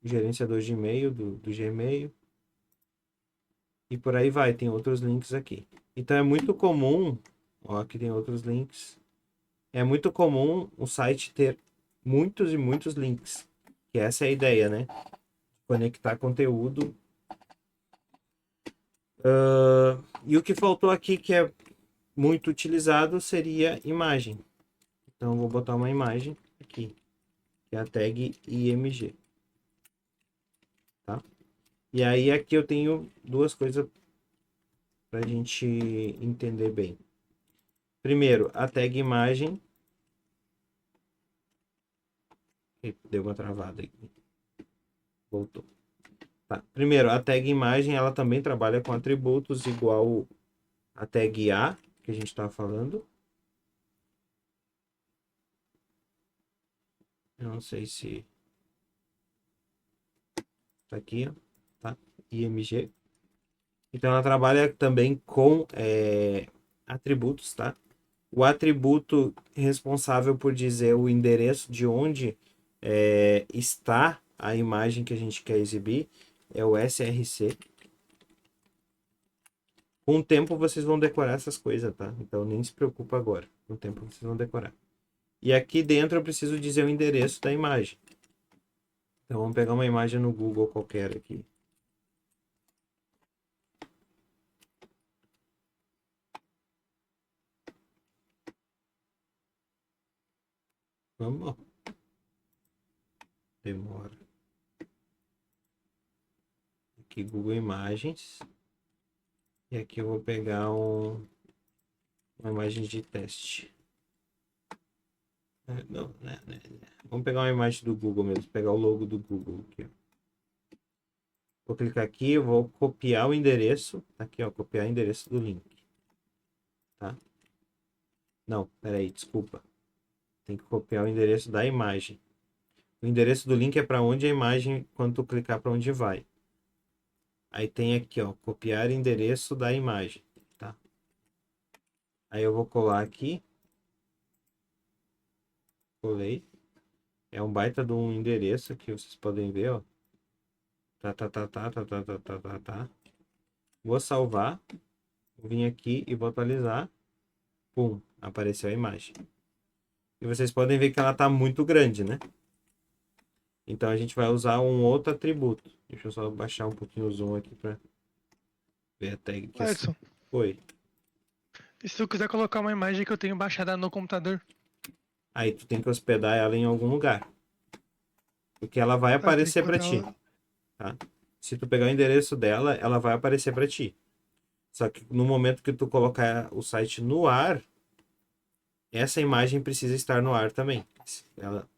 gerenciador de e-mail do Gmail. E por aí vai. Tem outros links aqui. Então, é muito comum... Ó, aqui tem outros links. É muito comum o site ter muitos e muitos links. Que essa é a ideia, né? Conectar conteúdo. E o que faltou aqui, que é muito utilizado, seria imagem. Então, eu vou botar uma imagem aqui, que é a tag img. Tá? E aí, aqui eu tenho duas coisas para a gente entender bem. Primeiro, a tag imagem. Deu uma travada aqui. Voltou. Tá. Primeiro, a tag imagem, ela também trabalha com atributos igual a tag A, que a gente estava falando. Eu não sei se... Tá aqui, ó. Tá? IMG. Então, ela trabalha também com atributos, tá? O atributo responsável por dizer o endereço de onde está a imagem que a gente quer exibir é o src. Com o tempo vocês vão decorar essas coisas, tá? Então nem se preocupa agora. Com o tempo vocês vão decorar. E aqui dentro eu preciso dizer o endereço da imagem. Então vamos pegar uma imagem no Google qualquer aqui. Vamos. Demora. Aqui Google Imagens. E aqui eu vou pegar uma imagem de teste. Não. Vamos pegar uma imagem do Google mesmo. Pegar o logo do Google aqui, ó. Vou clicar aqui, eu vou copiar o endereço. Aqui, ó, copiar o endereço do link. Tá? Não, peraí, desculpa. Tem que copiar o endereço da imagem. O endereço do link é para onde a imagem, quando tu clicar, para onde vai. Aí tem aqui, ó, copiar endereço da imagem, tá? Aí eu vou colar aqui. Colei. É um baita de um endereço que vocês podem ver, ó. Tá. Vou salvar. Vou vir aqui e vou atualizar. Pum, apareceu a imagem. E vocês podem ver que ela está muito grande, né? Então a gente vai usar um outro atributo. Deixa eu só baixar um pouquinho o zoom aqui para ver a tag que Edson, Oi. e se tu quiser colocar uma imagem que eu tenho baixada no computador, Aí tu tem que hospedar ela em algum lugar. Porque ela vai tá, tem que aparecer para botar ti, ela. tá? Se tu pegar o endereço dela, ela vai aparecer para ti. Só que no momento que tu colocar o site no ar, essa imagem precisa estar no ar também. Ela,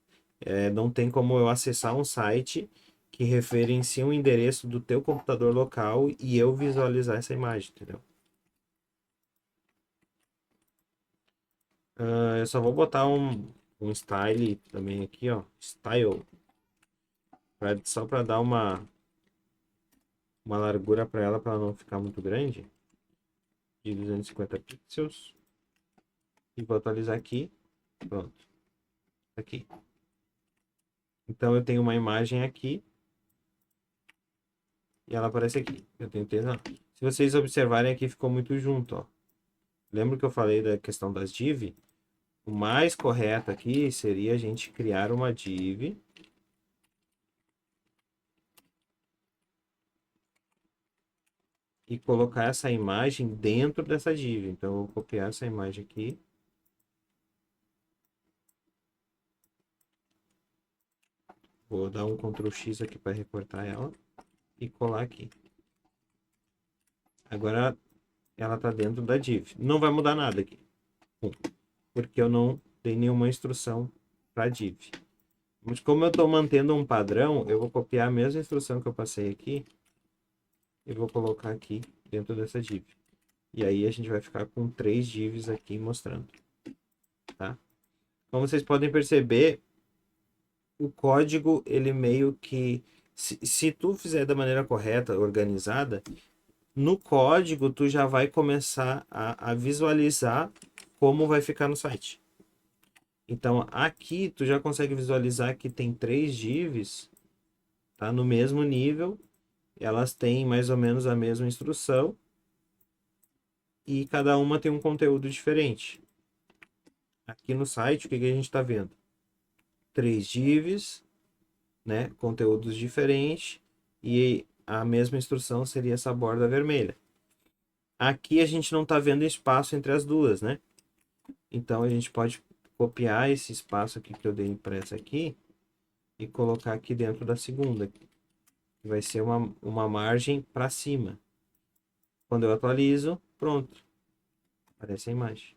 não tem como eu acessar um site que referencia um endereço do teu computador local e eu visualizar essa imagem, entendeu? Eu só vou botar um style também aqui, ó. Style. Só para dar uma largura para ela não ficar muito grande. De 250 pixels. E vou atualizar aqui. Pronto. Aqui. Então eu tenho uma imagem aqui. E ela aparece aqui. Eu tenho certeza. Se vocês observarem aqui, ficou muito junto, ó. Lembra que eu falei da questão das div? O mais correto aqui seria a gente criar uma div. E colocar essa imagem dentro dessa div. Então eu vou copiar essa imagem aqui. Vou dar um Ctrl X aqui para recortar ela. E colar aqui. Agora ela está dentro da div. Não vai mudar nada aqui. Porque eu não dei nenhuma instrução para div. Mas como eu estou mantendo um padrão, eu vou copiar a mesma instrução que eu passei aqui. E vou colocar aqui dentro dessa div. E aí a gente vai ficar com 3 divs aqui mostrando. Tá? Como vocês podem perceber, o código, ele meio que... Se tu fizer da maneira correta, organizada, no código tu já vai começar a visualizar como vai ficar no site. Então aqui tu já consegue visualizar que tem 3 divs, tá? No mesmo nível, elas têm mais ou menos a mesma instrução e cada uma tem um conteúdo diferente. Aqui no site, o que a gente está vendo? 3 divs, né? Conteúdos diferentes e a mesma instrução seria essa borda vermelha. Aqui a gente não está vendo espaço entre as duas, né? Então a gente pode copiar esse espaço aqui que eu dei para essa aqui e colocar aqui dentro da segunda. Que vai ser uma margem para cima. Quando eu atualizo, pronto. Aparece a imagem.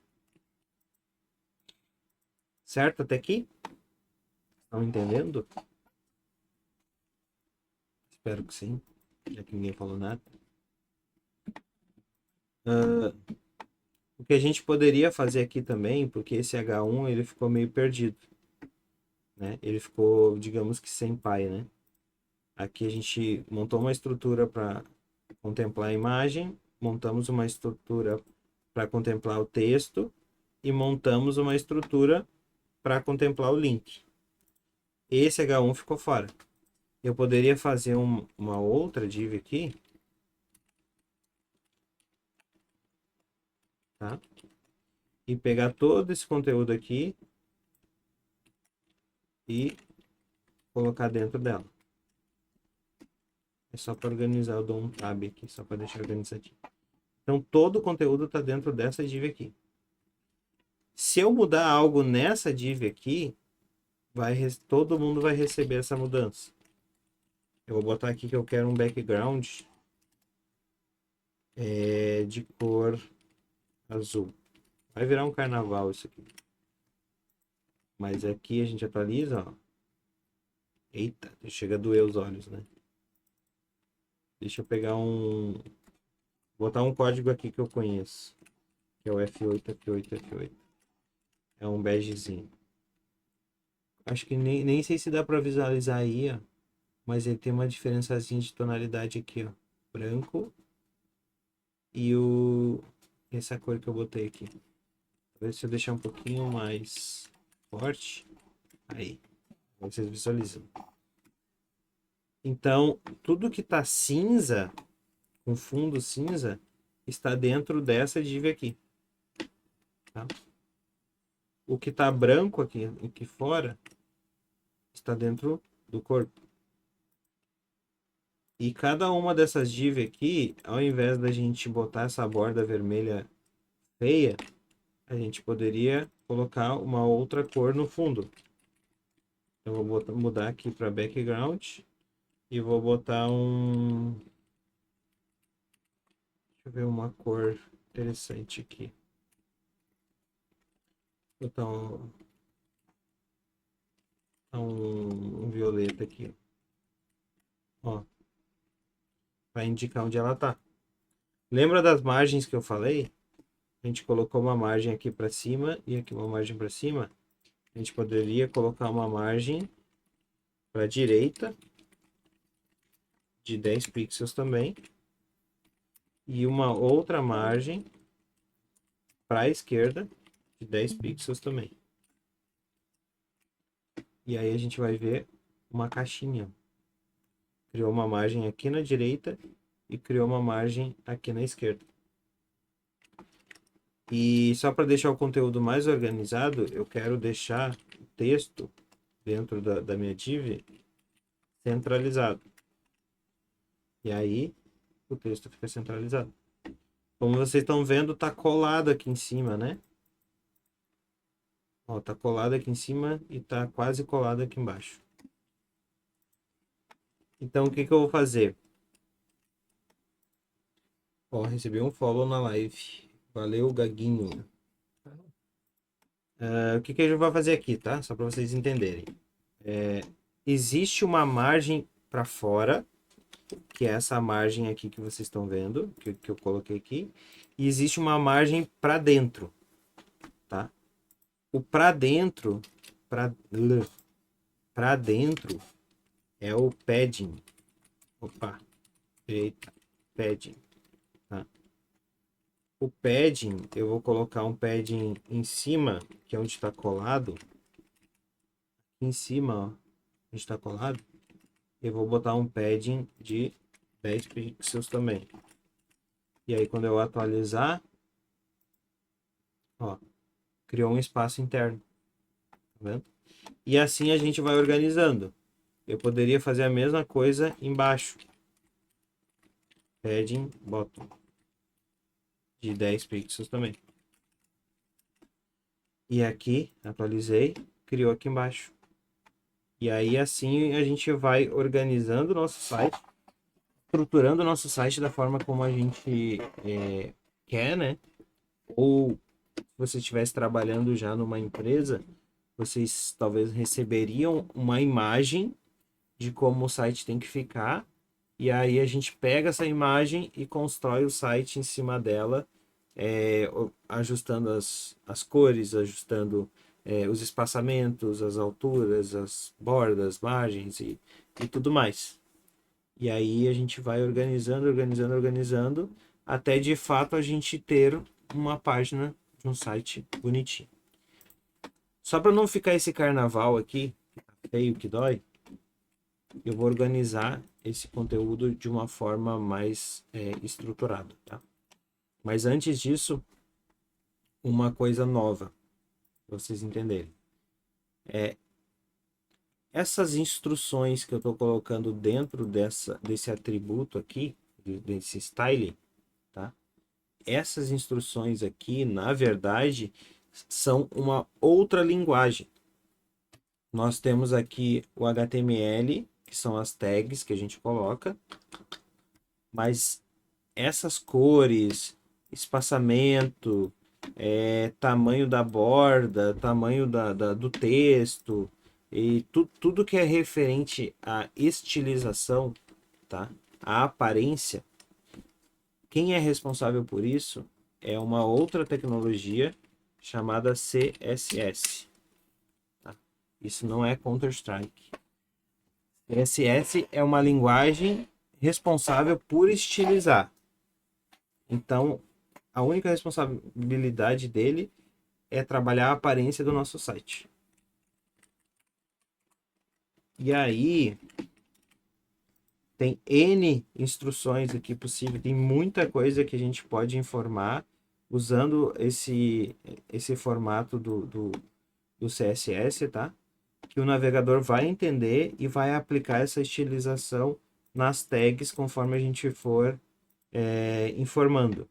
Certo até aqui? Estão entendendo? Espero que sim, já que ninguém falou nada. O que a gente poderia fazer aqui também, porque esse H1 ele ficou meio perdido, né? Ele ficou, digamos que sem pai, né? Aqui a gente montou uma estrutura para contemplar a imagem, montamos uma estrutura para contemplar o texto e montamos uma estrutura para contemplar o link. Esse H1 ficou fora. Eu poderia fazer uma outra div aqui, tá? E pegar todo esse conteúdo aqui e colocar dentro dela. É só para organizar, eu dou um tab aqui, só para deixar organizadinho. Então todo o conteúdo está dentro dessa div aqui. Se eu mudar algo nessa div aqui, todo mundo vai receber essa mudança. Eu vou botar aqui que eu quero um background de cor azul. Vai virar um carnaval isso aqui. Mas aqui a gente atualiza, ó. Eita, chega a doer os olhos, né? Deixa eu pegar botar um código aqui que eu conheço. Que é o F8, F8, F8. É um begezinho. Acho que nem sei se dá para visualizar aí, ó. Mas ele tem uma diferençazinha de tonalidade aqui, ó. Branco. E essa cor que eu botei aqui. Talvez se eu deixar um pouquinho mais forte. Aí. Vocês visualizam. Então, tudo que tá cinza, com fundo cinza, está dentro dessa div aqui. Tá? O que está branco aqui fora está dentro do corpo. E cada uma dessas div aqui, ao invés da gente botar essa borda vermelha feia, a gente poderia colocar uma outra cor no fundo. Eu vou mudar aqui para background e vou botar deixa eu ver uma cor interessante aqui. Vou botar um violeta aqui. Ó, para indicar onde ela tá. Lembra das margens que eu falei? A gente colocou uma margem aqui para cima e aqui uma margem para cima. A gente poderia colocar uma margem para a direita de 10 pixels também e uma outra margem para a esquerda de 10 pixels também. E aí a gente vai ver uma caixinha. Criou uma margem aqui na direita e criou uma margem aqui na esquerda. E só para deixar o conteúdo mais organizado, eu quero deixar o texto dentro da minha div centralizado. E aí o texto fica centralizado. Como vocês estão vendo, tá colado aqui em cima, né? Ó, tá colado aqui em cima e tá quase colado aqui embaixo. Então, o que eu vou fazer? Ó, recebi um follow na live. Valeu, Gaguinho. O que a gente vai fazer aqui, tá? Só para vocês entenderem. Existe uma margem para fora, que é essa margem aqui que vocês estão vendo, que eu coloquei aqui. E existe uma margem para dentro, tá? O para dentro, para dentro é o padding. Opa, eita, padding. Tá? O padding, eu vou colocar um padding em cima, que é onde está colado. Aqui em cima, ó, onde está colado. Eu vou botar um padding de 10 pixels também. E aí, quando eu atualizar, ó, criou um espaço interno. Tá vendo? E assim a gente vai organizando. Eu poderia fazer a mesma coisa embaixo. Padding bottom. De 10 pixels também. E aqui, atualizei, criou aqui embaixo. E aí assim a gente vai organizando o nosso site, estruturando o nosso site da forma como a gente quer, né? Ou se você estivesse trabalhando já numa empresa, vocês talvez receberiam uma imagem de como o site tem que ficar. E aí a gente pega essa imagem e constrói o site em cima dela, ajustando as cores, ajustando os espaçamentos, as alturas, as bordas, margens e tudo mais. E aí a gente vai organizando, até de fato a gente ter uma página de um site bonitinho. Só para não ficar esse carnaval aqui, que tá feio, que dói, eu vou organizar esse conteúdo de uma forma mais estruturada, tá? Mas antes disso, uma coisa nova, para vocês entenderem. Essas instruções que eu estou colocando dentro desse atributo aqui, desse style, tá? Essas instruções aqui, na verdade, são uma outra linguagem. Nós temos aqui o HTML, que são as tags que a gente coloca, mas essas cores, espaçamento, tamanho da borda, tamanho do texto e tudo que é referente à estilização, tá? A aparência, quem é responsável por isso é uma outra tecnologia chamada CSS. Tá? Isso não é Counter-Strike. CSS é uma linguagem responsável por estilizar. Então, a única responsabilidade dele é trabalhar a aparência do nosso site. E aí, tem N instruções aqui possível, tem muita coisa que a gente pode informar usando esse formato do CSS, tá? Que o navegador vai entender e vai aplicar essa estilização nas tags conforme a gente for informando.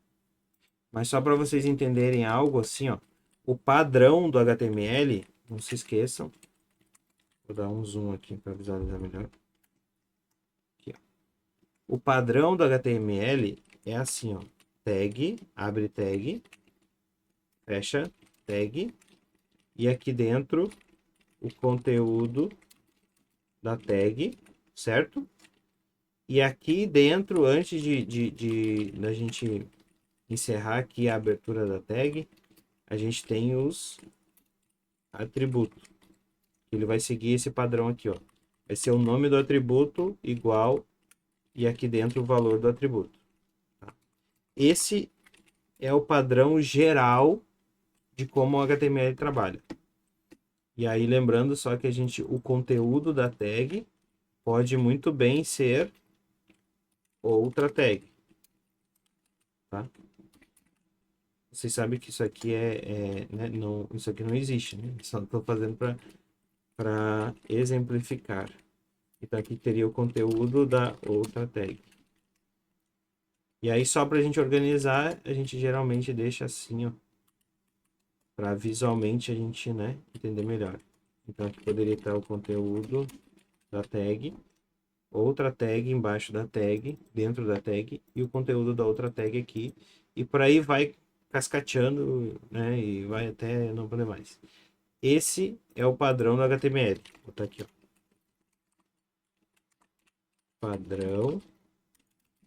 Mas só para vocês entenderem algo assim, ó, o padrão do HTML, não se esqueçam, vou dar um zoom aqui para visualizar melhor. Aqui, ó. O padrão do HTML é assim, ó, tag, abre tag, fecha tag, e aqui dentro o conteúdo da tag, certo? E aqui dentro, antes da gente encerrar aqui a abertura da tag, a gente tem os atributos. Ele vai seguir esse padrão aqui, ó. Vai ser o nome do atributo igual e aqui dentro o valor do atributo. Tá? Esse é o padrão geral de como o HTML trabalha. E aí lembrando só que o conteúdo da tag pode muito bem ser outra tag. Tá? Vocês sabem que isso aqui né, não, isso aqui não existe, né? Só estou fazendo para exemplificar. Então aqui teria o conteúdo da outra tag. E aí só para a gente organizar, a gente geralmente deixa assim, ó, para visualmente a gente, né, entender melhor. Então aqui poderia estar o conteúdo da tag, outra tag embaixo da tag, dentro da tag, e o conteúdo da outra tag aqui. E por aí vai cascateando, né, e vai até não poder mais. Esse é o padrão do HTML. Vou botar aqui, ó. Padrão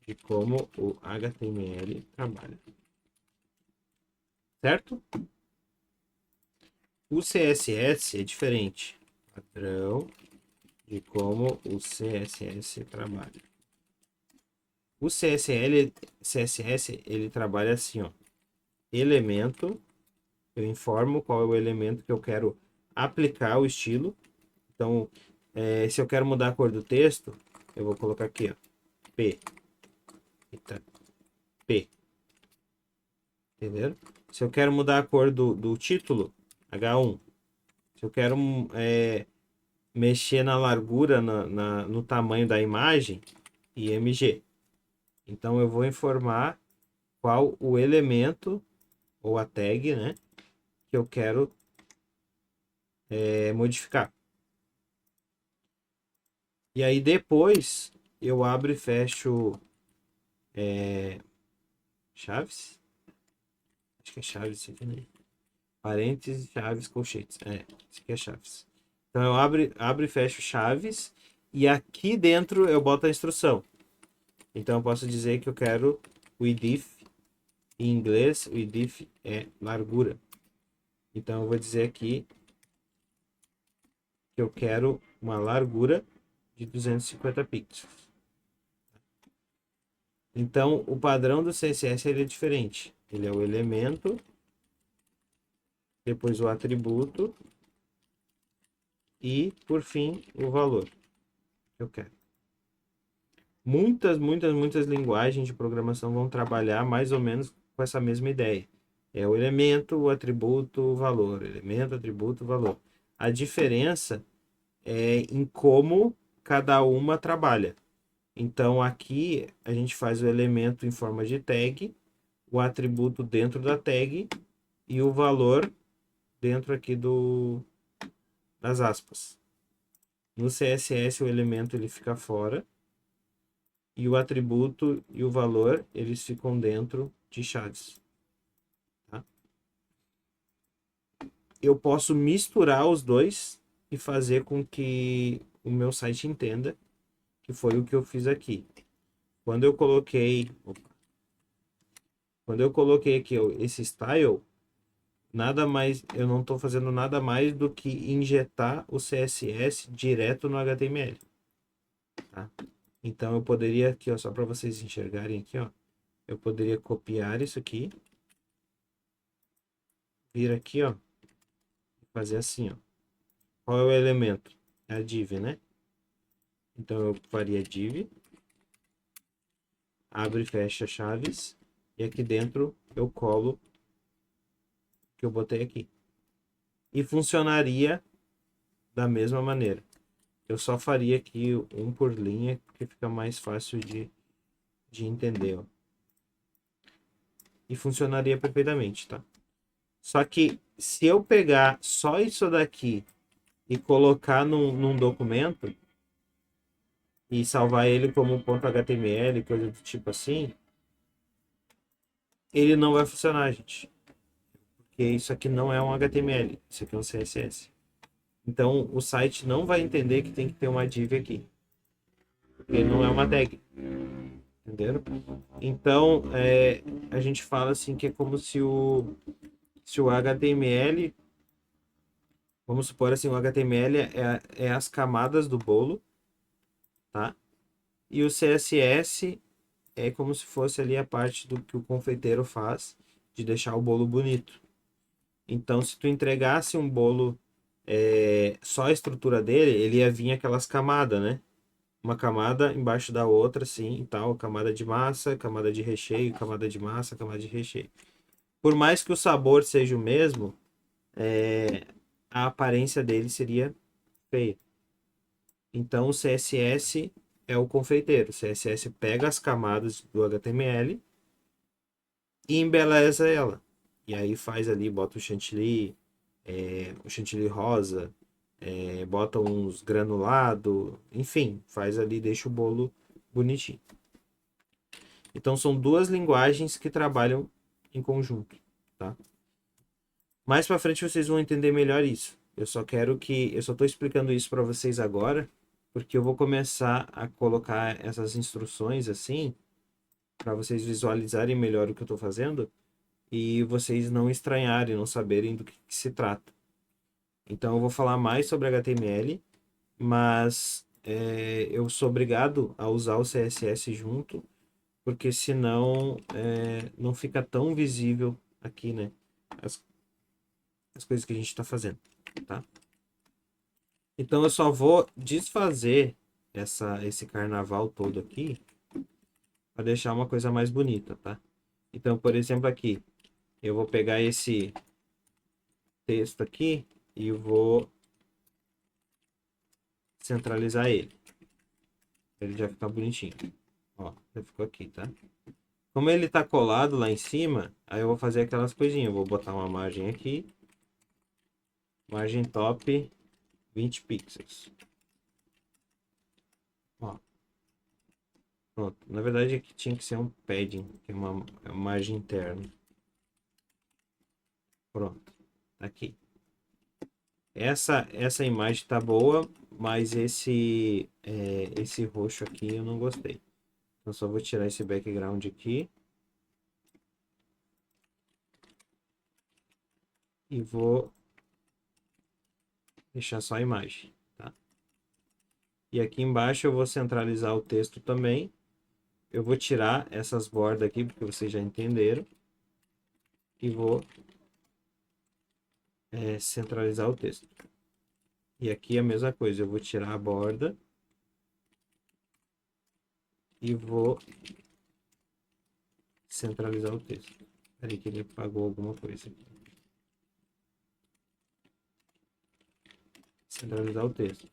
de como o HTML trabalha. Certo? O CSS é diferente. Padrão de como o CSS trabalha. O CSS ele trabalha assim, ó. Elemento, eu informo qual é o elemento que eu quero aplicar o estilo. Então, se eu quero mudar a cor do texto, eu vou colocar aqui, ó, P. Eita, P. Entenderam? Se eu quero mudar a cor do título, H1. Se eu quero mexer na largura, no tamanho da imagem, IMG. Então, eu vou informar qual o elemento ou a tag, né, que eu quero modificar. E aí depois eu abro e fecho chaves. Acho que é chaves isso aqui, né? Parênteses, chaves, colchetes. Isso aqui é chaves. Então eu abro e fecho chaves. E aqui dentro eu boto a instrução. Então eu posso dizer que eu quero o idif. Em inglês, o idif é largura. Então eu vou dizer aqui que eu quero uma largura de 250 pixels. Então, o padrão do CSS ele é diferente. Ele é o elemento, depois o atributo e, por fim, o valor que eu quero. Muitas linguagens de programação vão trabalhar mais ou menos com essa mesma ideia. É o elemento, o atributo, o valor. Elemento, atributo, valor. A diferença é em como cada uma trabalha. Então, aqui a gente faz o elemento em forma de tag, o atributo dentro da tag e o valor dentro aqui das aspas. No CSS, o elemento ele fica fora e o atributo e o valor eles ficam dentro de chaves. Tá? Eu posso misturar os dois e fazer com que o meu site entenda que foi o que eu fiz aqui. Quando eu coloquei aqui esse style, eu não estou fazendo nada mais do que injetar o CSS direto no HTML. Tá? Então eu poderia aqui, ó, só para vocês enxergarem aqui, ó, eu poderia copiar isso aqui, vir aqui, ó, fazer assim, ó. Qual é o elemento? É a div, né? Então eu faria div, abre e fecha chaves, e aqui dentro eu colo que eu botei aqui. E funcionaria da mesma maneira. Eu só faria aqui um por linha, porque fica mais fácil de entender, ó. E funcionaria perfeitamente, tá? Só que se eu pegar só isso daqui e colocar num documento e salvar ele como .html, coisa do tipo assim, ele não vai funcionar, gente. Porque isso aqui não é um HTML, isso aqui é um CSS. Então o site não vai entender que tem que ter uma div aqui. Porque não é uma tag. Entenderam? Então a gente fala assim que é como se o HTML, vamos supor assim, o HTML é as camadas do bolo, tá? E o CSS é como se fosse ali a parte do que o confeiteiro faz de deixar o bolo bonito. Então, se tu entregasse um bolo só a estrutura dele, ele ia vir aquelas camadas, né? Uma camada embaixo da outra, assim, e tal. Camada de massa, camada de recheio, camada de massa, camada de recheio. Por mais que o sabor seja o mesmo, a aparência dele seria feia. Então, o CSS é o confeiteiro. O CSS pega as camadas do HTML e embeleza ela. E aí faz ali, bota o chantilly rosa, bota uns granulado, enfim, faz ali, deixa o bolo bonitinho. Então são duas linguagens que trabalham em conjunto, tá? Mais para frente vocês vão entender melhor isso. Eu só estou explicando isso para vocês agora, porque eu vou começar a colocar essas instruções assim, para vocês visualizarem melhor o que eu estou fazendo e vocês não estranharem, não saberem do que se trata. Então eu vou falar mais sobre HTML, mas eu sou obrigado a usar o CSS junto, porque senão não fica tão visível aqui, né? As coisas que a gente está fazendo, tá? Então eu só vou desfazer esse carnaval todo aqui para deixar uma coisa mais bonita, tá? Então, por exemplo, aqui eu vou pegar esse texto aqui e vou centralizar ele. Ele já fica bonitinho. Ó, já ficou aqui, tá? Como ele tá colado lá em cima, aí eu vou fazer aquelas coisinhas. Eu vou botar uma margem aqui. Margem top 20 pixels. Ó. Pronto. Na verdade aqui tinha que ser um padding, que é uma margem interna. Pronto. Tá aqui. Essa imagem tá boa, mas esse roxo aqui eu não gostei. Então só vou tirar esse background aqui. E vou deixar só a imagem, tá? E aqui embaixo eu vou centralizar o texto também. Eu vou tirar essas bordas aqui, porque vocês já entenderam. E vou centralizar o texto. E aqui a mesma coisa, eu vou tirar a borda. E vou centralizar o texto. Peraí que ele apagou alguma coisa aqui. Centralizar o texto.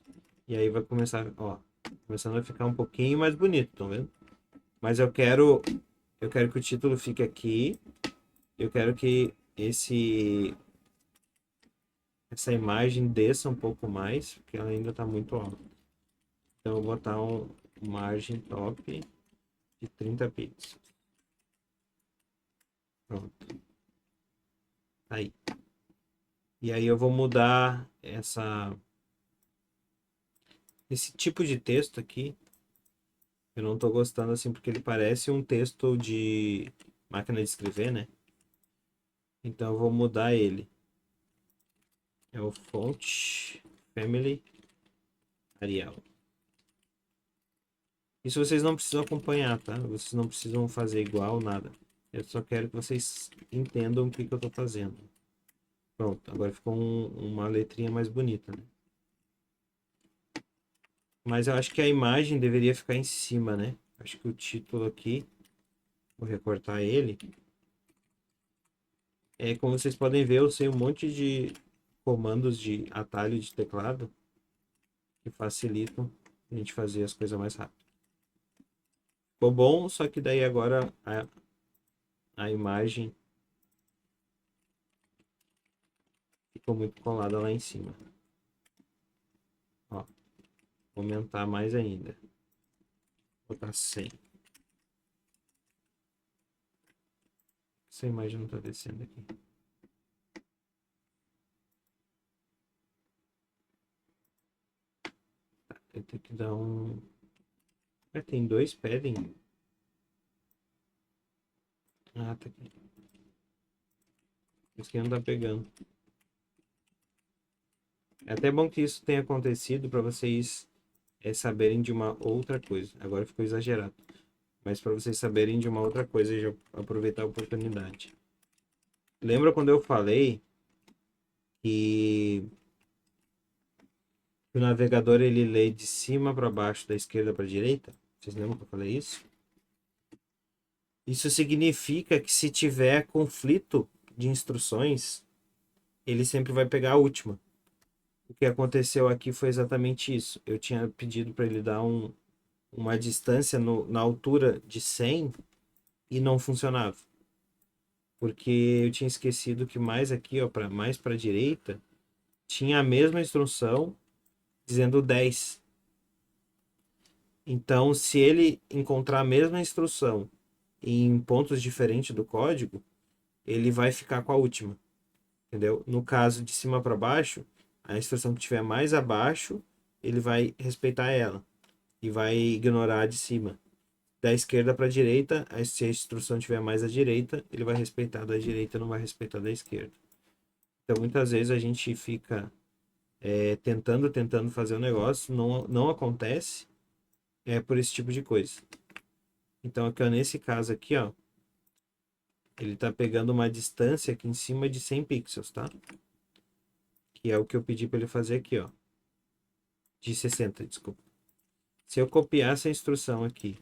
E aí vai começar, ó, começando a ficar um pouquinho mais bonito, estão vendo? Mas eu quero que o título fique aqui. Eu quero que essa imagem desça um pouco mais, porque ela ainda está muito alta. Então eu vou botar um margem top de 30 pixels. Pronto. Aí. E aí eu vou mudar esse tipo de texto aqui. Eu não estou gostando assim porque ele parece um texto de máquina de escrever, né? Então eu vou mudar ele. É o Font Family Arial. Isso vocês não precisam acompanhar, tá? Vocês não precisam fazer igual, nada. Eu só quero que vocês entendam o que eu estou fazendo. Pronto, agora ficou uma letrinha mais bonita, né? Mas eu acho que a imagem deveria ficar em cima, né? Acho que o título aqui, vou recortar ele. Como vocês podem ver, eu sei um monte de comandos de atalho de teclado que facilitam a gente fazer as coisas mais rápido. Ficou bom, só que daí agora a imagem ficou muito colada lá em cima. Ó, vou aumentar mais ainda. Vou botar 100. Essa imagem não tá descendo aqui. Eu tenho que dar um... tem 2 padding. Ah, tá aqui. Isso que não tá pegando. É até bom que isso tenha acontecido para vocês saberem de uma outra coisa. Agora ficou exagerado. Mas para vocês saberem de uma outra coisa e já aproveitar a oportunidade. Lembra quando eu falei que o navegador ele lê de cima para baixo, da esquerda para a direita? Vocês lembram que eu falei isso? Isso significa que se tiver conflito de instruções, ele sempre vai pegar a última. O que aconteceu aqui foi exatamente isso. Eu tinha pedido para ele dar uma distância na altura de 100 e não funcionava. Porque eu tinha esquecido que mais aqui, ó, mais para a direita, tinha a mesma instrução dizendo 10. Então, se ele encontrar a mesma instrução em pontos diferentes do código, ele vai ficar com a última. Entendeu? No caso de cima para baixo, a instrução que estiver mais abaixo, ele vai respeitar ela e vai ignorar a de cima. Da esquerda para a direita, se a instrução estiver mais à direita, ele vai respeitar a da direita, não vai respeitar a da esquerda. Então, muitas vezes a gente fica tentando fazer o negócio, não acontece, por esse tipo de coisa. Então, aqui, ó, nesse caso aqui, ó, ele está pegando uma distância aqui em cima de 100 pixels, tá? Que é o que eu pedi para ele fazer aqui, ó. De 60, desculpa. Se eu copiar essa instrução aqui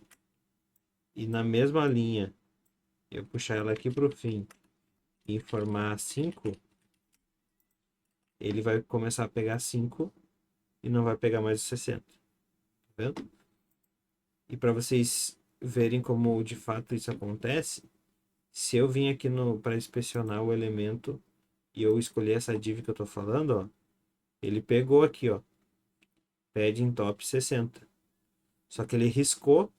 e na mesma linha eu puxar ela aqui para o fim e informar 5, ele vai começar a pegar 5 e não vai pegar mais os 60. Tá vendo? E para vocês verem como de fato isso acontece, se eu vim aqui para inspecionar o elemento e eu escolher essa div que eu estou falando, ó, ele pegou aqui, ó, padding top 60. Só que ele riscou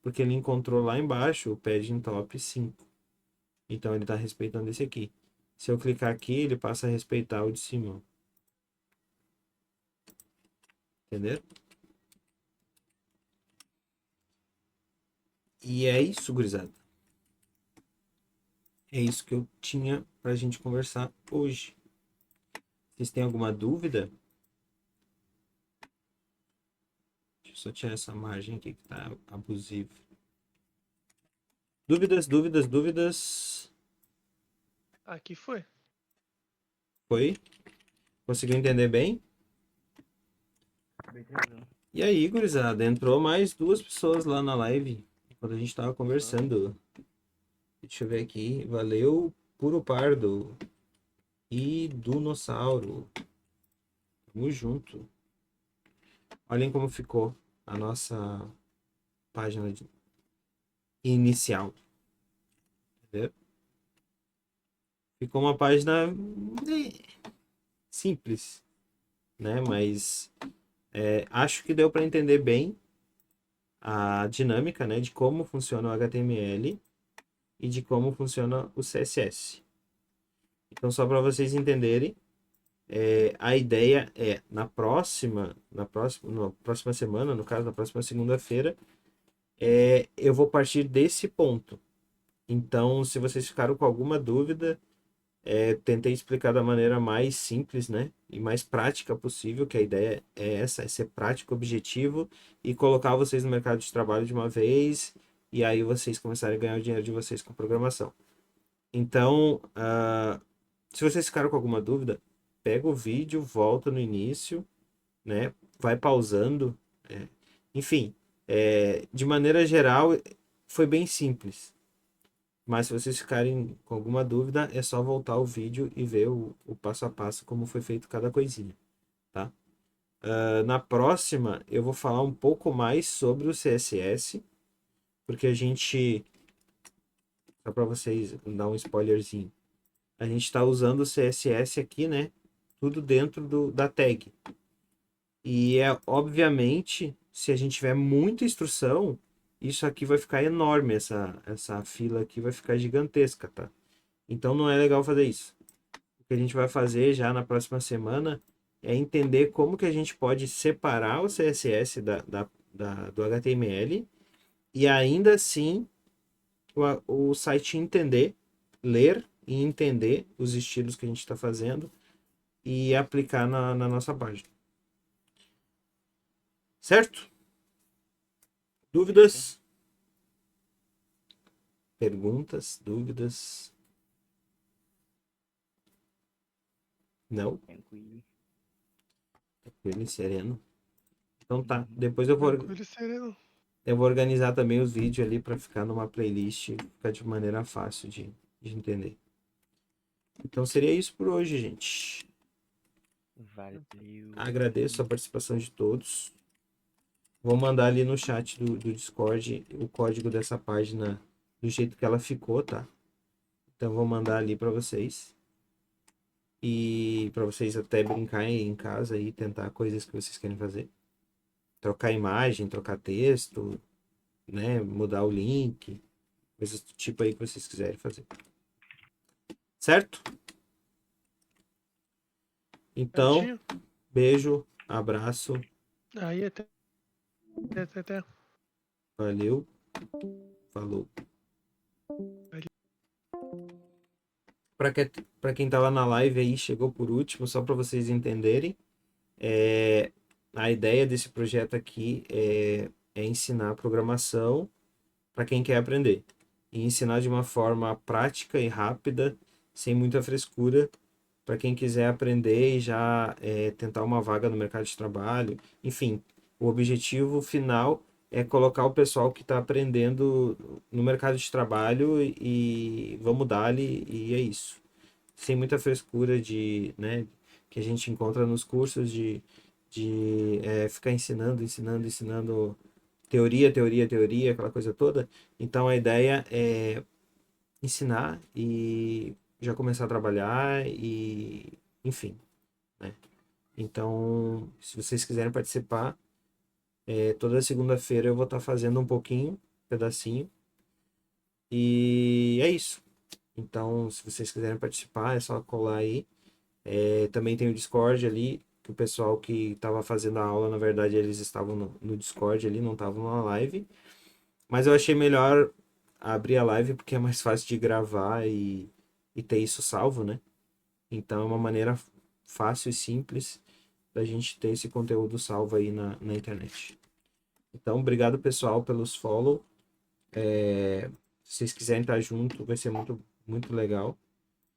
porque ele encontrou lá embaixo o padding top 5. Então ele está respeitando esse aqui. Se eu clicar aqui, ele passa a respeitar o de cima. Entendeu? E é isso, gurizada. É isso que eu tinha pra gente conversar hoje. Vocês têm alguma dúvida? Deixa eu só tirar essa margem aqui que tá abusiva. Dúvidas? Aqui foi. Foi? Conseguiu entender bem? Bem tranquilo. E aí, gurizada, entrou mais 2 pessoas lá na live quando a gente tava conversando. Deixa eu ver aqui. Valeu, Puro Pardo e Dunossauro. Tamo junto. Olhem como ficou a nossa página inicial. Entendeu? Ficou uma página simples, né? Mas acho que deu para entender bem a dinâmica, né, de como funciona o HTML e de como funciona o CSS. Então, só para vocês entenderem, a ideia é na próxima semana, no caso, na próxima segunda-feira, eu vou partir desse ponto. Então, se vocês ficaram com alguma dúvida, tentei explicar da maneira mais simples, né, e mais prática possível, que a ideia é essa, é ser prático, objetivo e colocar vocês no mercado de trabalho de uma vez e aí vocês começarem a ganhar o dinheiro de vocês com programação. Então, se vocês ficaram com alguma dúvida, pega o vídeo, volta no início, né, vai pausando, enfim, de maneira geral, foi bem simples. Mas se vocês ficarem com alguma dúvida, é só voltar ao vídeo e ver o passo a passo como foi feito cada coisinha, tá? Na próxima, eu vou falar um pouco mais sobre o CSS, porque a gente, só para vocês dar um spoilerzinho, a gente está usando o CSS aqui, né? Tudo dentro da tag. E obviamente, se a gente tiver muita instrução, isso aqui vai ficar enorme, essa fila aqui vai ficar gigantesca, tá? Então não é legal fazer isso. O que a gente vai fazer já na próxima semana é entender como que a gente pode separar o CSS do HTML e ainda assim o site entender, ler e entender os estilos que a gente está fazendo e aplicar na nossa página. Certo? Dúvidas? Perguntas? Dúvidas? Não? Tranquilo. Tranquilo e sereno. Então tá. Depois eu vou Tranquilo e sereno. organizar também os vídeos ali para ficar numa playlist e ficar de maneira fácil de entender. Então seria isso por hoje, gente. Valeu. Agradeço a participação de todos. Vou mandar ali no chat do Discord o código dessa página do jeito que ela ficou, tá? Então vou mandar ali para vocês. E para vocês até brincarem em casa e tentar coisas que vocês querem fazer. Trocar imagem, trocar texto, né? Mudar o link. Coisas do tipo aí que vocês quiserem fazer. Certo? Então, Certinho? beijo, abraço, Aí até. Até. valeu, falou. Para quem tá lá na live aí, chegou por último, só para vocês entenderem, a ideia desse projeto aqui é ensinar programação para quem quer aprender. E ensinar de uma forma prática e rápida, sem muita frescura, para quem quiser aprender e já tentar uma vaga no mercado de trabalho. Enfim, o objetivo final é colocar o pessoal que está aprendendo no mercado de trabalho e vamos dar-lhe, e é isso. Sem muita frescura né, que a gente encontra nos cursos de ficar ensinando teoria, aquela coisa toda. Então a ideia é ensinar e já começar a trabalhar e enfim, né? Então, se vocês quiserem participar, toda segunda-feira eu vou estar fazendo um pouquinho, um pedacinho. E é isso. Então, se vocês quiserem participar, é só colar aí. Também tem o Discord ali, que o pessoal que estava fazendo a aula, na verdade, eles estavam no Discord ali, não estavam na live. Mas eu achei melhor abrir a live porque é mais fácil de gravar e ter isso salvo, né? Então é uma maneira fácil e simples da gente ter esse conteúdo salvo aí na internet. Então, obrigado pessoal pelos follow. Se vocês quiserem estar junto, vai ser muito, muito legal.